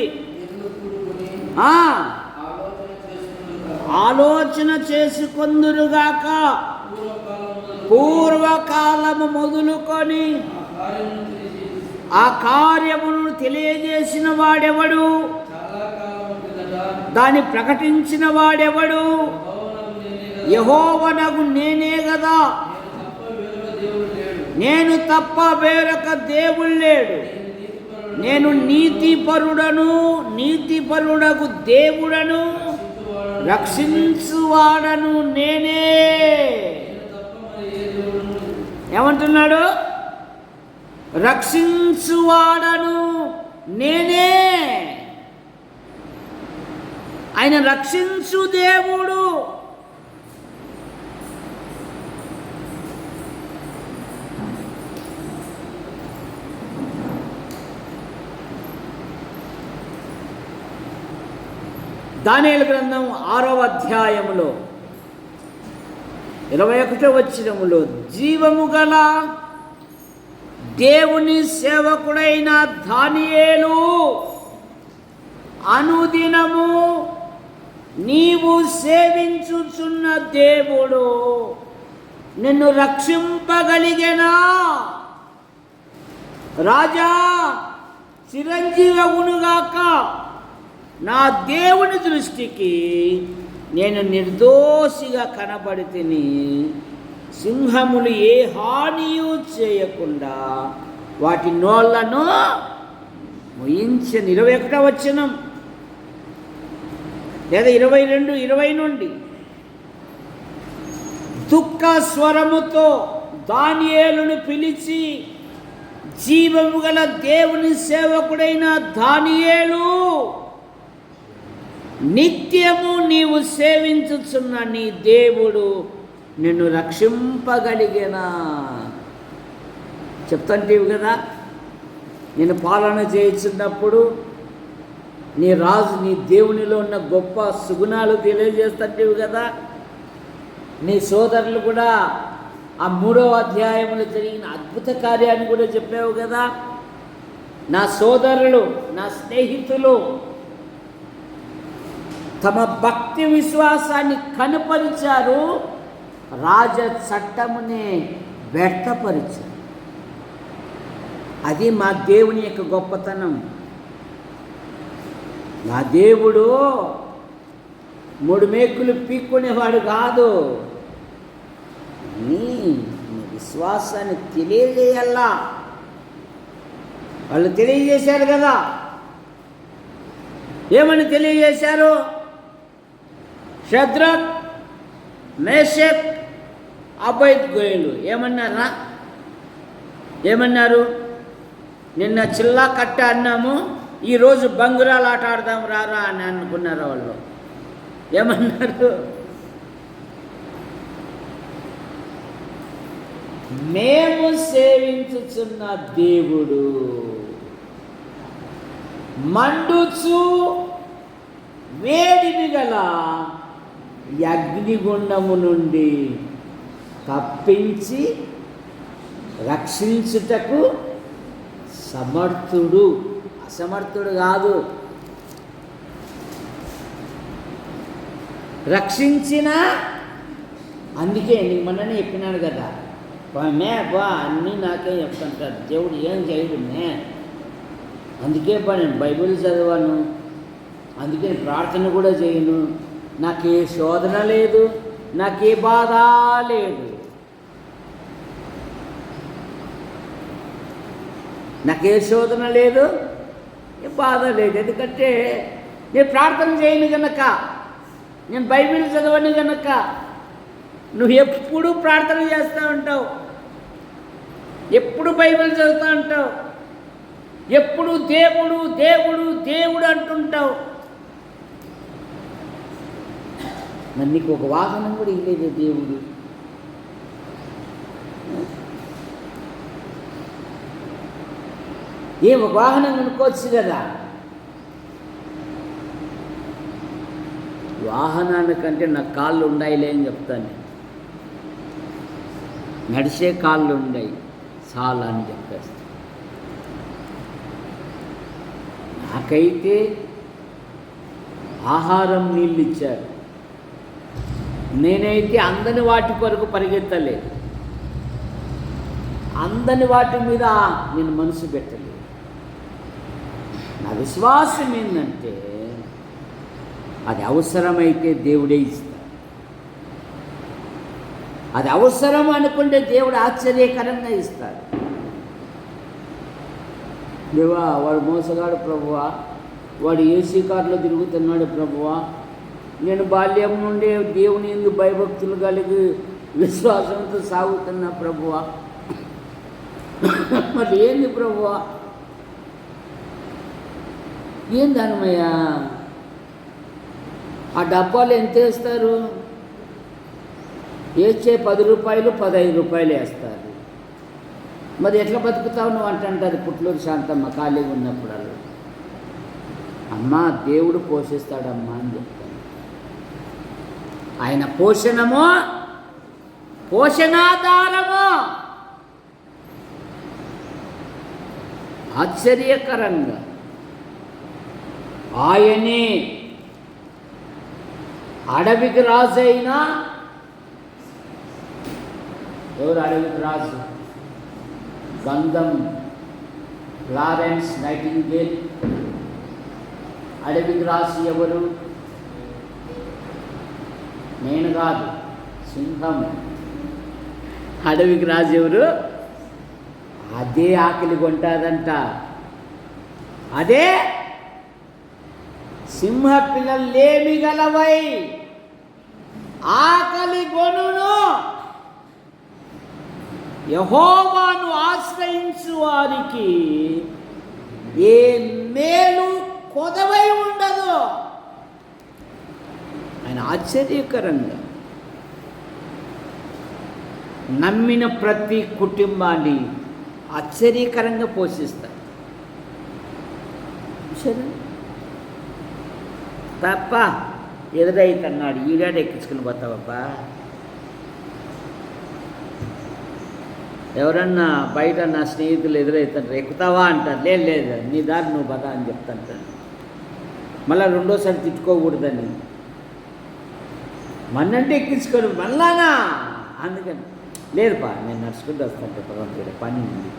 ఆలోచన చేసుకొందురుగాక, పూర్వకాలము మొదలుకొని ఆ కార్యమును తెలియజేసిన వాడెవడు, దాన్ని ప్రకటించిన వాడెవడు? యెహోవానగు నేనే గదా, నేను తప్ప వేరొక దేవుడు లేడు. నేను నీతిపరుడను, నీతిపరుడగు దేవుడను, రక్షించువాడను నేనే. ఏమంటున్నాడు? రక్షించువాడను నేనే. ఆయన రక్షించు దేవుడు. దానియేలు గ్రంథం 6వ అధ్యాయములో 21వ వచనములో, జీవము గల దేవుని సేవకుడైన దానియేలు, అనుదినము నీవు సేవించుచున్న దేవుడు నిన్ను రక్షింపగలిగెనా? రాజా చిరంజీవగునుగాక. నా దేవుని దృష్టికి నేను నిర్దోషిగా కనబడితిని. సింహములు ఏ హానియు చేయకుండా వాటి నోళ్లను మొయించిన. 21వ వచనం లేదా 22, 20 నుండి, దుఃఖ స్వరముతో దానియేలును పిలిచి, జీవము గల దేవుని సేవకుడైన దానియేలు, నిత్యము నీవు సేవించుచున్న నీ దేవుడు నిన్ను రక్షింపగలిగేనా? చెప్తాంటివి కదా, నేను పాలన చేయించినప్పుడు నీ రాజు నీ దేవునిలో ఉన్న గొప్ప సుగుణాలు తెలియజేస్తుంటేవి కదా. నీ సోదరులు కూడా ఆ 3వ అధ్యాయంలో జరిగిన అద్భుత కార్యాన్ని కూడా చెప్పావు కదా. నా సోదరులు, నా స్నేహితులు తమ భక్తి విశ్వాసాన్ని కనపరిచారు, రాజ చట్టమునే వ్యర్థపరిచారు. అది మా దేవుని యొక్క గొప్పతనం. నా దేవుడు 3 మేకులు పీక్కునేవాడు కాదు. నీ విశ్వాసాన్ని తెలియజేయాలా. వాళ్ళు తెలియజేశారు కదా. ఏమని తెలియజేశారు? షద్రక్, మేషక్, అబేద్నెగోలు ఏమన్నారు? నిన్న చిల్లా కట్ట అన్నాము, ఈరోజు బంగురాలు ఆట ఆడదాం రారా అని అనుకున్నారు వాళ్ళు. ఏమన్నారు? మేము సేవించుచున్న దేవుడు మండుచు వేడిమి గల అగ్నిగుండము నుండి తప్పించి రక్షించుటకు సమర్థుడు. అసమర్థుడు కాదు. రక్షించిన, అందుకే నీకు మొన్ననే చెప్పినాడు కదా, అన్నీ నాకే చెప్తుంటారు, దేవుడు ఏం చేయడు అందుకే నేను బైబిల్ చదివాను, అందుకే ప్రార్థన కూడా చేయను, నాకే శోధన లేదు, నాకే బాధ లేదు. నాకే శోధన లేదు, ఏ బాధ లేదు. ఎందుకంటే నేను ప్రార్థన చేయను కనుక, నేను బైబిల్ చదవను కనుక. నువ్వు ఎప్పుడు ప్రార్థన చేస్తూ ఉంటావు, ఎప్పుడు బైబిల్ చదువుతూ ఉంటావు, ఎప్పుడు దేవుడు దేవుడు దేవుడు అంటుంటావు. మరి నీకు ఒక వాహనం కూడా ఇవ్వలేదు దేవుడు. ఒక వాహనం కొనుక్కోవచ్చు కదా. వాహనానికంటే నాకు కాళ్ళు ఉండాయిలే అని చెప్తాను. నడిచే కాళ్ళు ఉన్నాయి చాలా అని చెప్పేస్తాను. నాకైతే ఆహారం నీళ్ళు ఇచ్చారు, నేనైతే అందని వాటి కొరకు పరిగెత్తలేదు, అందని వాటి మీద నేను మనసు పెట్టలేదు. నా విశ్వాసం ఏంటంటే అది అవసరమైతే దేవుడే ఇస్తాడు. అది అవసరం అనుకుంటే దేవుడు ఆశ్చర్యకరంగా ఇస్తాడు. దేవా వాడు మోసగాడు ప్రభువా, వాడు ఏసీ కార్లో తిరుగుతున్నాడు ప్రభువా, నేను బాల్యం నుండి దేవుని యందు భయభక్తులు కలిగి విశ్వాసంతో సాగుతున్నా ప్రభువా, మరి ఏంది ప్రభువా, ఏం దానమయ్యా? ఆ డబ్బాలు ఎంత వేస్తారు? వేసే 10 రూపాయలు 15 రూపాయలు వేస్తారు. మరి ఎట్లా బతుకుతావు నువ్వు అంటుంటుంది పుట్లూరు శాంతమ్మ ఖాళీగా ఉన్నప్పుడు. అమ్మా దేవుడు పోషిస్తాడమ్మా అని చెప్తాను. ఆయన పోషణము, పోషణాధారము ఆశ్చర్యకరంగా ఆయనే అడవికి రాజు అయినా, ఎవరు అడవికి రాజు? గంధం ఫ్లారెన్స్ నైటింగేల్. అడవికి రాజు ఎవరు? నేను కాదు, సింహం. అడవికి రాజు ఎవరు? అదే ఆకలి కొంటాదంట, అదే సింహ పిల్లలు లేమి గలవై ఆకలి గొనును. యెహోవాను ఆశ్రయించు వారికి ఏ మేలు కొదవై ఉండదు. ఆయన ఆశ్చర్యకరంగా నమ్మిన ప్రతి కుటుంబాన్ని ఆశ్చర్యకరంగా పోషిస్తారు. సరే తప్ప ఎదురైతున్నాడు ఈడాడు ఎక్కించుకుని పోతావప్పా. ఎవరన్నా బయట నా స్నేహితులు ఎదురవుతారు ఎక్కుతావా అంటారు. లేదు నీ దారి నువ్వు పద అని చెప్తాను. మళ్ళీ రెండోసారి తిట్టుకోకూడదని మన్నంటే ఎక్కించుకోరు మళ్ళానా అందుకని లేదుపా నేను నడుచుకుంటూ వస్తాను పదవంతుడు పని ఉంది.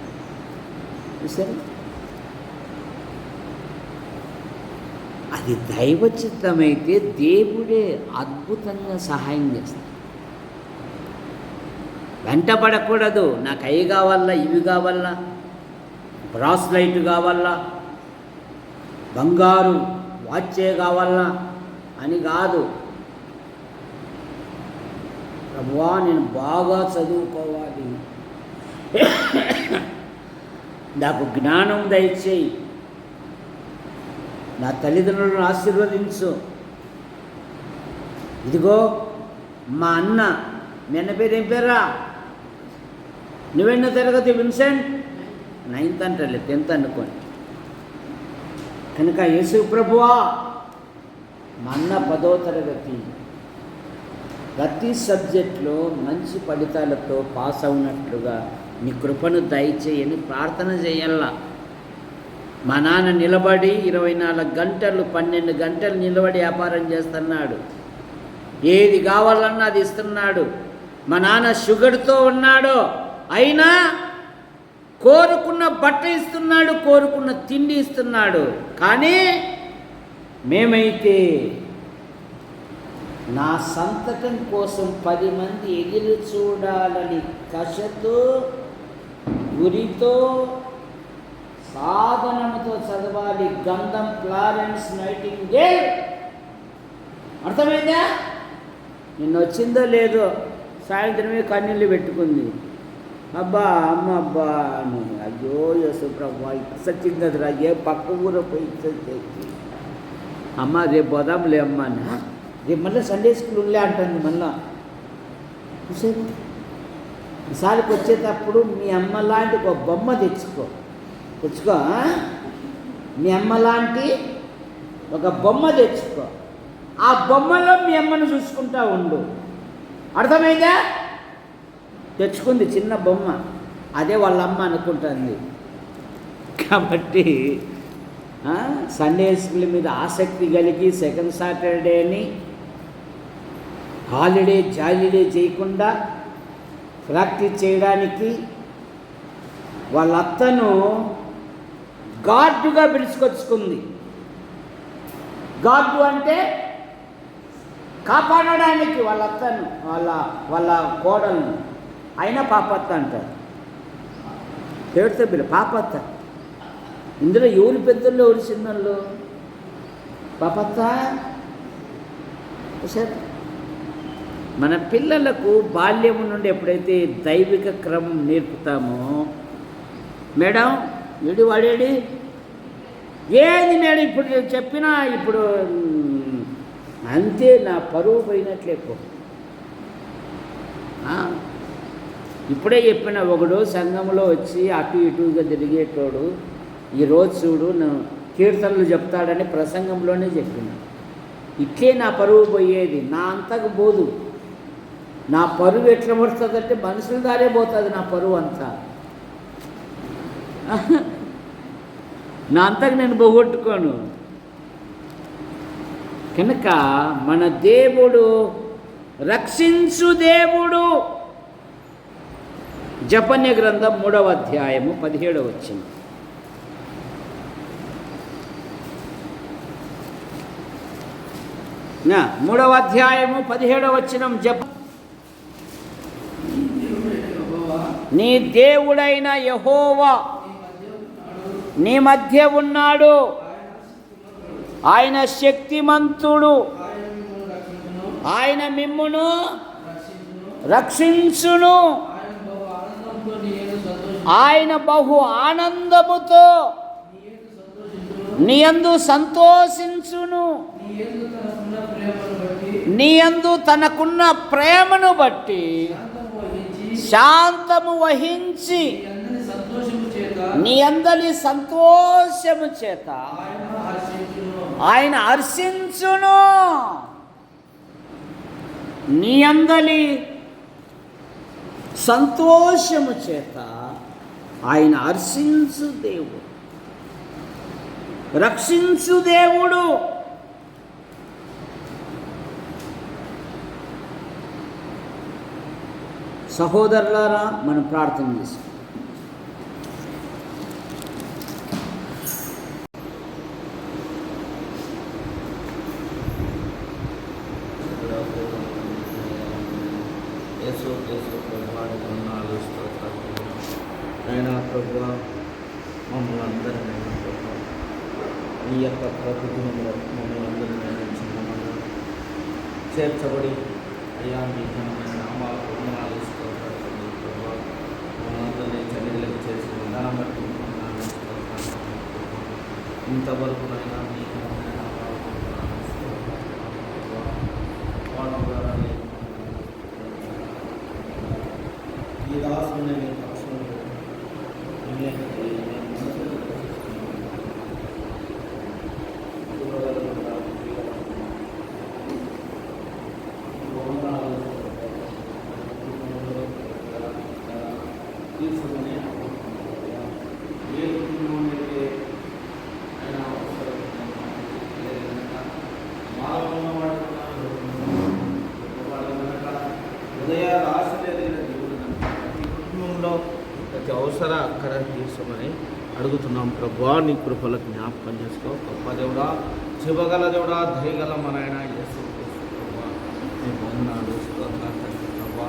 సరే అది దైవ చిత్తమైతే దేవుడే అద్భుతంగా సహాయం చేస్తాడు. వెంటపడకూడదు. నాకు అవి కావాలా ఇవి కావాలా బ్రాస్ లైట్ కావాలా బంగారు వాచే కావాలా అని కాదు. ప్రభువా నేను బాగా చదువుకోవాలి, నాకు జ్ఞానం దయచేయి, నా తల్లిదండ్రులను ఆశీర్వదించు. ఇదిగో మా అన్న మీ అన్న పేరు ఏం పేరా? నువ్వెన్నో తరగతి? విన్సెంట్ 9th అంటలే 10th అనుకోండి. కనుక యేసు ప్రభువా మా అన్న 10వ తరగతి ప్రతి సబ్జెక్ట్లో మంచి ఫలితాలతో పాస్ అవునట్లుగా నీ కృపను దయచేయని ప్రార్థన చేయాల. మా నాన్న నిలబడి 24 గంటలు 12 గంటలు నిలబడి వ్యాపారం చేస్తున్నాడు. ఏది కావాలన్నా అది ఇస్తున్నాడు. మా నాన్న షుగర్తో ఉన్నాడు, అయినా కోరుకున్న బట్ట ఇస్తున్నాడు, కోరుకున్న తిండి ఇస్తున్నాడు. కానీ మేమైతే నా సంతకం కోసం 10 మంది ఎగిరి చూడాలని కషతో గురితో సాధనముతో చదవాలి. గంధం ఫ్లారెన్స్ నైటింగేల్. అర్థమైందా? నిన్న వచ్చిందో లేదో సాయంత్రమే కన్నీళ్ళు పెట్టుకుంది. అబ్బా అమ్మ అబ్బా అని. అయ్యో యేసు ప్రభు సచ్చిందరా ఏ పక్క ఊర పోయి ఇచ్చేసి అమ్మ రేపు పోదాంలే అమ్మ అని. రేపు మళ్ళీ సండే స్కూల్ ఉండే అంటుంది. మళ్ళా చూసేది ఈసారికి వచ్చేటప్పుడు మీ అమ్మ లాంటి ఒక బొమ్మ తెచ్చుకో. మీ అమ్మ లాంటి ఒక బొమ్మ తెచ్చుకో. ఆ బొమ్మలో మీ అమ్మను చూసుకుంటా ఉండు. అర్థమైందా? తెచ్చుకుంది చిన్న బొమ్మ, అదే వాళ్ళ అమ్మ అనుకుంటుంది. కాబట్టి సండే స్కూల్ మీద ఆసక్తి కలిగి సెకండ్ సాటర్డేని హాలిడే చేయకుండా ప్రాక్టీస్ చేయడానికి వాళ్ళ అత్తను గార్డుగా పిలుచుకొచ్చుకుంది. గార్డు అంటే కాపాడడానికి వాళ్ళ అత్తను, వాళ్ళ కోడలను. అయినా పాపత్త అంటారు. పేరుతో పిల్ల పాపత్త. ఇందులో ఎవరు పెద్దలు ఎవరు చిన్నళ్ళు? పాపత్త. సరే మన పిల్లలకు బాల్యం నుండి ఎప్పుడైతే దైవిక క్రమం నేర్పుతామో, మేడం ఏడి వాడేడి ఏది మేడం ఇప్పుడు చెప్పినా ఇప్పుడు అంతే నా పరువు పోయినట్లే పో. ఇప్పుడే చెప్పిన ఒకడు సంఘంలో వచ్చి అటు ఇటుగా తిరిగేటోడు ఈరోజు చూడు కీర్తనలు చెప్తాడని ప్రసంగంలోనే చెప్పిన. ఇట్లే నా పరువు పోయేది. నా అంతకు పోదు. నా పరువు ఎట్లా పడుతుందంటే మనుషుల దారే పోతుంది నా పరువు అంతా. నా అంతకు నేను పోగొట్టుకోను. కనుక మన దేవుడు రక్షించు దేవుడు. జపన్య గ్రంథం 3వ అధ్యాయము 17వ వచనం. నా 3వ అధ్యాయము 17వ వచనం. నీ దేవుడైన యెహోవా నీ మధ్య ఉన్నాడు, ఆయన శక్తిమంతుడు, ఆయన మిమ్మును రక్షించును, ఆయన బహు ఆనందముతో నీయందు సంతోషించును, నీయందు తనకున్న ప్రేమను బట్టి శాంతము వహించి నీ అందరి సంతోషము చేత ఆయన హర్షించును. నీ అందలి సంతోషము చేత ఆయన హర్షించు దేవుడు, రక్షించు దేవుడు. సహోదరులారా, మనం ప్రార్థన చేసుకుందాం. అయినా ప్రభు మమ్మల్ని అందరినీ నీ యొక్క ప్రభుత్వంలో మమ్మల్ని అందరినీ చిన్నగా చేర్చబడి అయ్యా మీ ఘనమైన నామాలకు వందనాలు స్తోత్రాలు ప్రభు. మమ్మల్ని అందరినీ చర్యలకు చేసిన విధానం బట్టి ఇంతవరకు నైనా మీ ఘనమైన నామాలకు వందనాలు స్తోత్రాలు. ఈ దాసుని ప్రతి అవసర అక్కర తీర్చమని అడుగుతున్నాం ప్రభువా. నీ కృపల జ్ఞాపకం చేసుకో. గొప్ప దేవుడా, శివగల దేవుడా, దయగల మన ఆయన యేసు ప్రభువా, నీ వందనాలు స్తోత్రాలు ప్రభువా.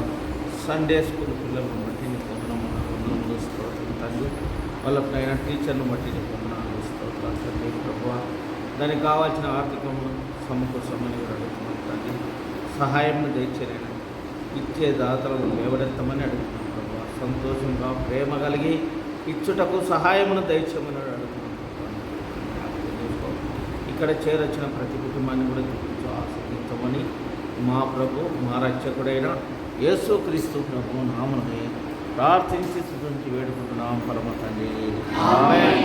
సండే స్కూల్ పిల్లలను బట్టి నీ వందనములు స్తోత్రం తండ్రి. వాళ్ళకైనా టీచర్ను బట్టి నీ వందనాలు స్తోత్రాలు తండ్రి ప్రభువా. దానికి కావాల్సిన ఆర్థికము సమకూర్చమని కూడా అడుగుతున్నాం తండ్రి. సహాయం దయచేయలేను, ఇచ్చే దాతలను లేవడెత్తమని అడుగుతున్నాం. సంతోషంగా ప్రేమ కలిగి ఇచ్చుటకు సహాయమును దయచేయమని అడుగుతున్నాం. ఇక్కడ చేరొచ్చిన ప్రతి కుటుంబాన్ని కూడా చూపించు ఆశీర్వదించమని మా ప్రభు, మా రక్షకుడైన యేసుక్రీస్తు ప్రభు నామమున ప్రార్థించి స్తుతించి వేడుకుంటున్నాం పరమ తండ్రి. ఆమేన్.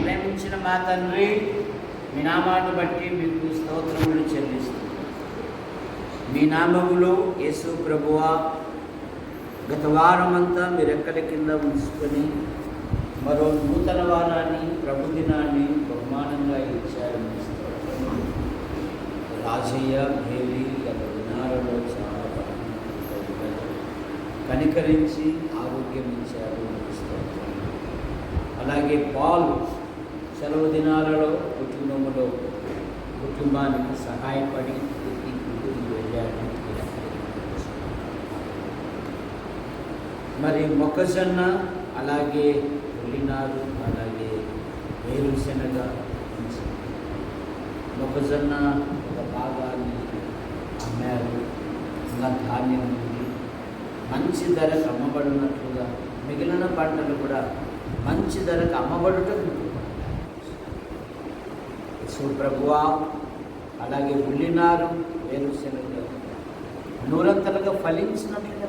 ప్రేమించిన మా తండ్రి, మీ నామాన్ని బట్టి మీకు స్తోత్రములు చెల్లిస్తున్నాను. మీ నామములో యేసు ప్రభువా, గత వారమంతా మీరు ఎక్కడి కింద ఉంచుకొని మరో నూతన వారాన్ని, ప్రభు దినాన్ని బహుమానంగా ఇచ్చారు. రాజయ్య భేలి గత దినాలలో చాలా కనికరించి ఆరోగ్యం ఇచ్చారు. అలాగే పాలు సెలవు దినాలలో కుటుంబానికి సహాయపడి వెళ్ళాడు. మరి మొక్కజొన్న, అలాగే ఉల్లినారు, అలాగే వేరుశెనగ, మొక్కజొన్న ఒక భాగాన్ని అమ్మారు. ఇంకా ధాన్యం ఉంది, మంచి ధరకు అమ్మబడినట్లుగా మిగిలిన పంటలు కూడా మంచి ధరకు అమ్మబడుట ప్రభువా. అలాగే ఉల్లినారు, వేరుశెనగ నూరంతలుగా ఫలించినట్లుగా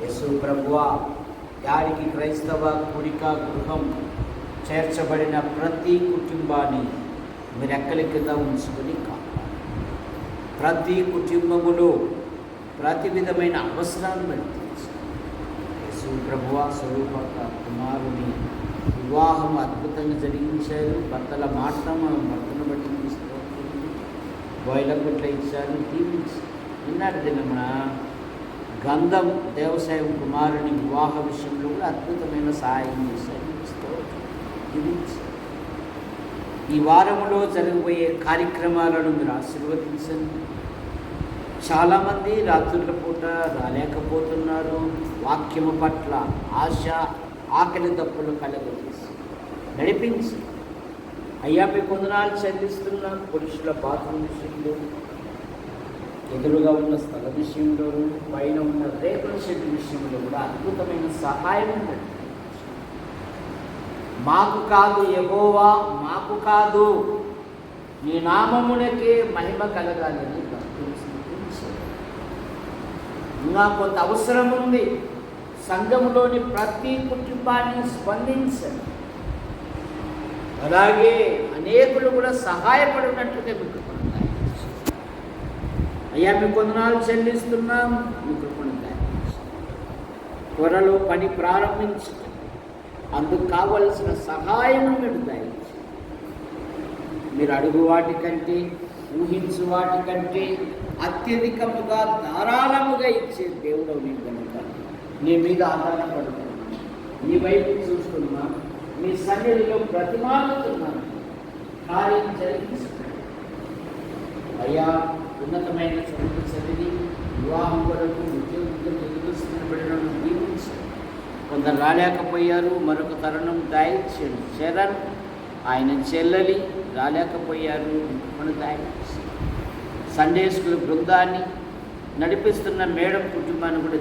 యేసు ప్రభువా, యాడికి క్రైస్తవ కుడిక గృహం చేర్చబడిన ప్రతి కుటుంబాన్ని మీరు ఎక్కడి కింద ఉంచుకొని ప్రతి కుటుంబములో ప్రతి విధమైన అవసరాన్ని బట్టి యేసు ప్రభువా స్వరూపక కుమారుని వివాహం అద్భుతంగా జరిగించారు. భర్తల మాట భర్తను బట్టి బయలుగుట్ల ఇచ్చారు, దీవించారు. నిన్నటి దినమున గంధం దేవసాయం కుమారుని వివాహ విషయంలో కూడా అద్భుతమైన సహాయం చేశారు. దీవించారు. ఈ వారములో జరగబోయే కార్యక్రమాలను మీరు ఆశీర్వదించండి. చాలామంది రాత్రుల పూట రాలేకపోతున్నారు. వాక్యము పట్ల ఆశ, ఆకలి దప్పులు కలగజేసి నడిపించి అయ్యా మీ వందనాలు చెల్లిస్తున్నాం. పురుషుల బాత్రూమ్ విషయంలో, ఎదురుగా ఉన్న స్థల విషయంలో, పైన ఉన్న రేకుల షెడ్ విషయంలో కూడా అద్భుతమైన సహాయం ఉందండి. మాకు కాదు యెహోవా, మాకు కాదు, నీ నామమునకే మహిమ కలగాలని ఇంకా కొంత అవసరం ఉంది. సంఘములోని ప్రతి కుటుంబాన్ని స్పందించండి. అలాగే అనేకులు కూడా సహాయపడినట్లుగా మీకు కృపణాయి. అయ్యా మీ వందనాలు చెల్లిస్తున్నాం. మీ కృపణాయి. త్వరలో పని ప్రారంభించండి. అందుకు కావలసిన సహాయం మీరు దయచేయండి. మీరు అడుగు వాటికంటే, ఊహించు వాటికంటే అత్యధికముగా ధారాళముగా ఇచ్చే దేవుడు నీ కనుక నీ మీద ఆధారపడుతున్నాను. నీ వైపు చూస్తున్నాను. మీ సన్నిధిలో ప్రతిమాలుతున్నాను. కార్యం జరిగించండి. అయ్యా ఉన్నతమైన చదువు చదివి వివాహం కొరకు ఉద్యోగం ఎదురుస్తున్నబడిన దీవించండి. కొందరు రాలేకపోయారు. మరొక తరుణం దయచేయండి. చరణ్ ఆయన చెల్లెలి రాలేకపోయారు. మన దయచేయండి. సండే స్కూల్ బృందాన్ని నడిపిస్తున్న మేడం కుటుంబాన్ని కూడా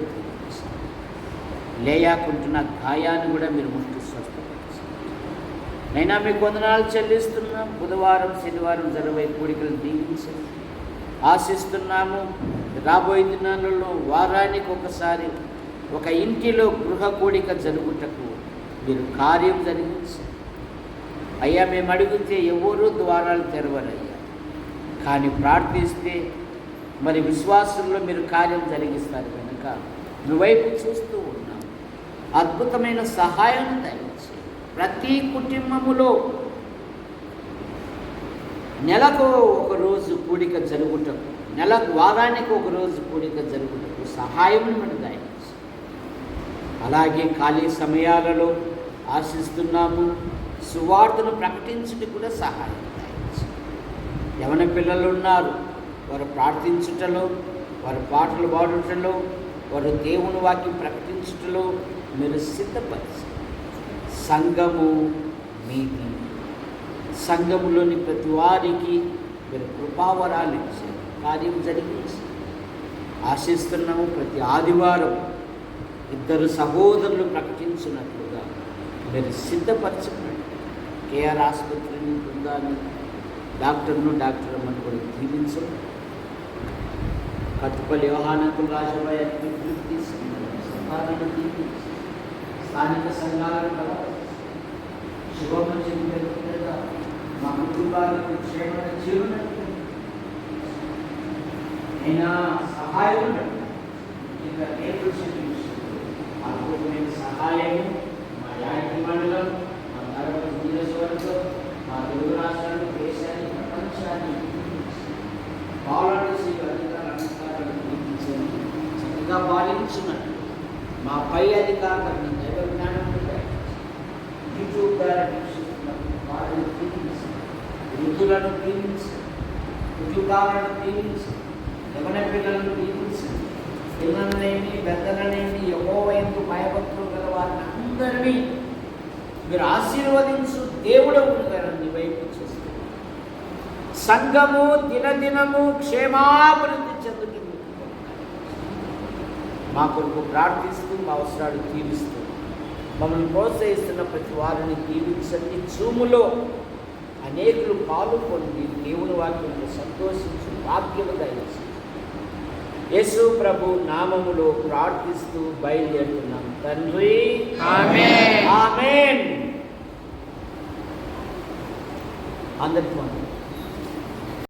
లేయాకుంటున్న గాయాన్ని కూడా మీరు ముట్టి స్వస్థపరచండి. నైనా మీకు వందనాలు చెల్లిస్తున్నాం. బుధవారం శనివారం జరగబోయే కూడికలు దీవించండి. ఆశిస్తున్నాము. రాబోయే దినాలలో వారానికి ఒకసారి ఒక ఇంటిలో గృహ కూడిక జరుగుటకు మీరు కార్యం జరిగించండి. అయ్యా మేము అడిగితే ఎవరూ ద్వారాలు తెరవరయ్యా, కానీ ప్రార్థిస్తే మరి విశ్వాసంలో మీరు కార్యం జరిగిస్తారు కనుక మీ వైపు చూస్తూ ఉన్నాం. అద్భుతమైన సహాయం దయచేయండి. ప్రతి కుటుంబములో నెలకు ఒక రోజు కూడిక జరుగుటకు, వారానికి ఒక రోజు కూడిక జరుగుటకు సహాయం మీరు దయచేయండి. అలాగే ఖాళీ సమయాలలో ఆశిస్తున్నాము. సువార్తను ప్రకటించుటకు కూడా సహాయం దయచేయండి. యవన పిల్లలు ఉన్నారు. వారు ప్రార్థించుటలో, వారు పాటలు పాడుటలో, వారు దేవుని వాక్యం ప్రకటించుటలో మీరు సిద్ధపరిచి సంఘము మీది. సంఘములోని ప్రతి వారికి మీరు కృపావరాలు ఇచ్చి కార్యం జరిగించి ఆశిస్తున్నాము. ప్రతి ఆదివారం ఇద్దరు సహోదరులు ప్రకటించినట్లుగా మీరు సిద్ధపరచండి. కేఆర్ ఆసుపత్రిని బృందాన్ని, డాక్టర్ అమ్మను కూడా దీవించండి. కట్టుపల్లి యోహానంకులు రాజబాయి అభివృద్ధి సంతానాన్ని దీవించి స్థానిక సంఘాలను శుభము చెందినట్లుగా మా కుటుంబాలకు క్షేమమైన జీవనం అయినా సహాయం ఇంకా అద్భుతమైన సహాయము మా యాటి మండలం, మా తరగతి నియోజకవర్గం, మా తెలుగు రాష్ట్రాలు, దేశాన్ని, ప్రపంచాన్ని పాలనీసి అధికారులు చక్కగా పాలించినట్టు మా పై అధికారులను దైవ జ్ఞానం యూట్యూబ్ ద్వారా వారిని దీవించి, వృద్ధులను దీవించి, కుటుంబాలను దీవించి, యవన పిల్లలను దీవించి, పిల్లలనేమి పెద్దలనేమి యెహోవాయందు భయభక్తులు గల వారిని అందరినీ మీరు ఆశీర్వదించు దేవుడవు గారిని వైపు చేస్తూ సంఘము దినదినము క్షేమాభివృద్ధి చెందుతుంది. మా కొరకు ప్రార్థిస్తూ మా అవసరాలు తీరుస్తూ మమ్మల్ని ప్రోత్సహిస్తున్న ప్రతి వారిని దీవించండి. జూములో అనేకులు పాల్గొని దేవుని వాక్యంలో సంతోషించి వాక్యము దయచేసి యేసు ప్రభు నామములో ప్రార్థిస్తూ బయలుదేరుతున్నాం తండ్రి. ఆమేన్. ఆమేన్. అందరికీ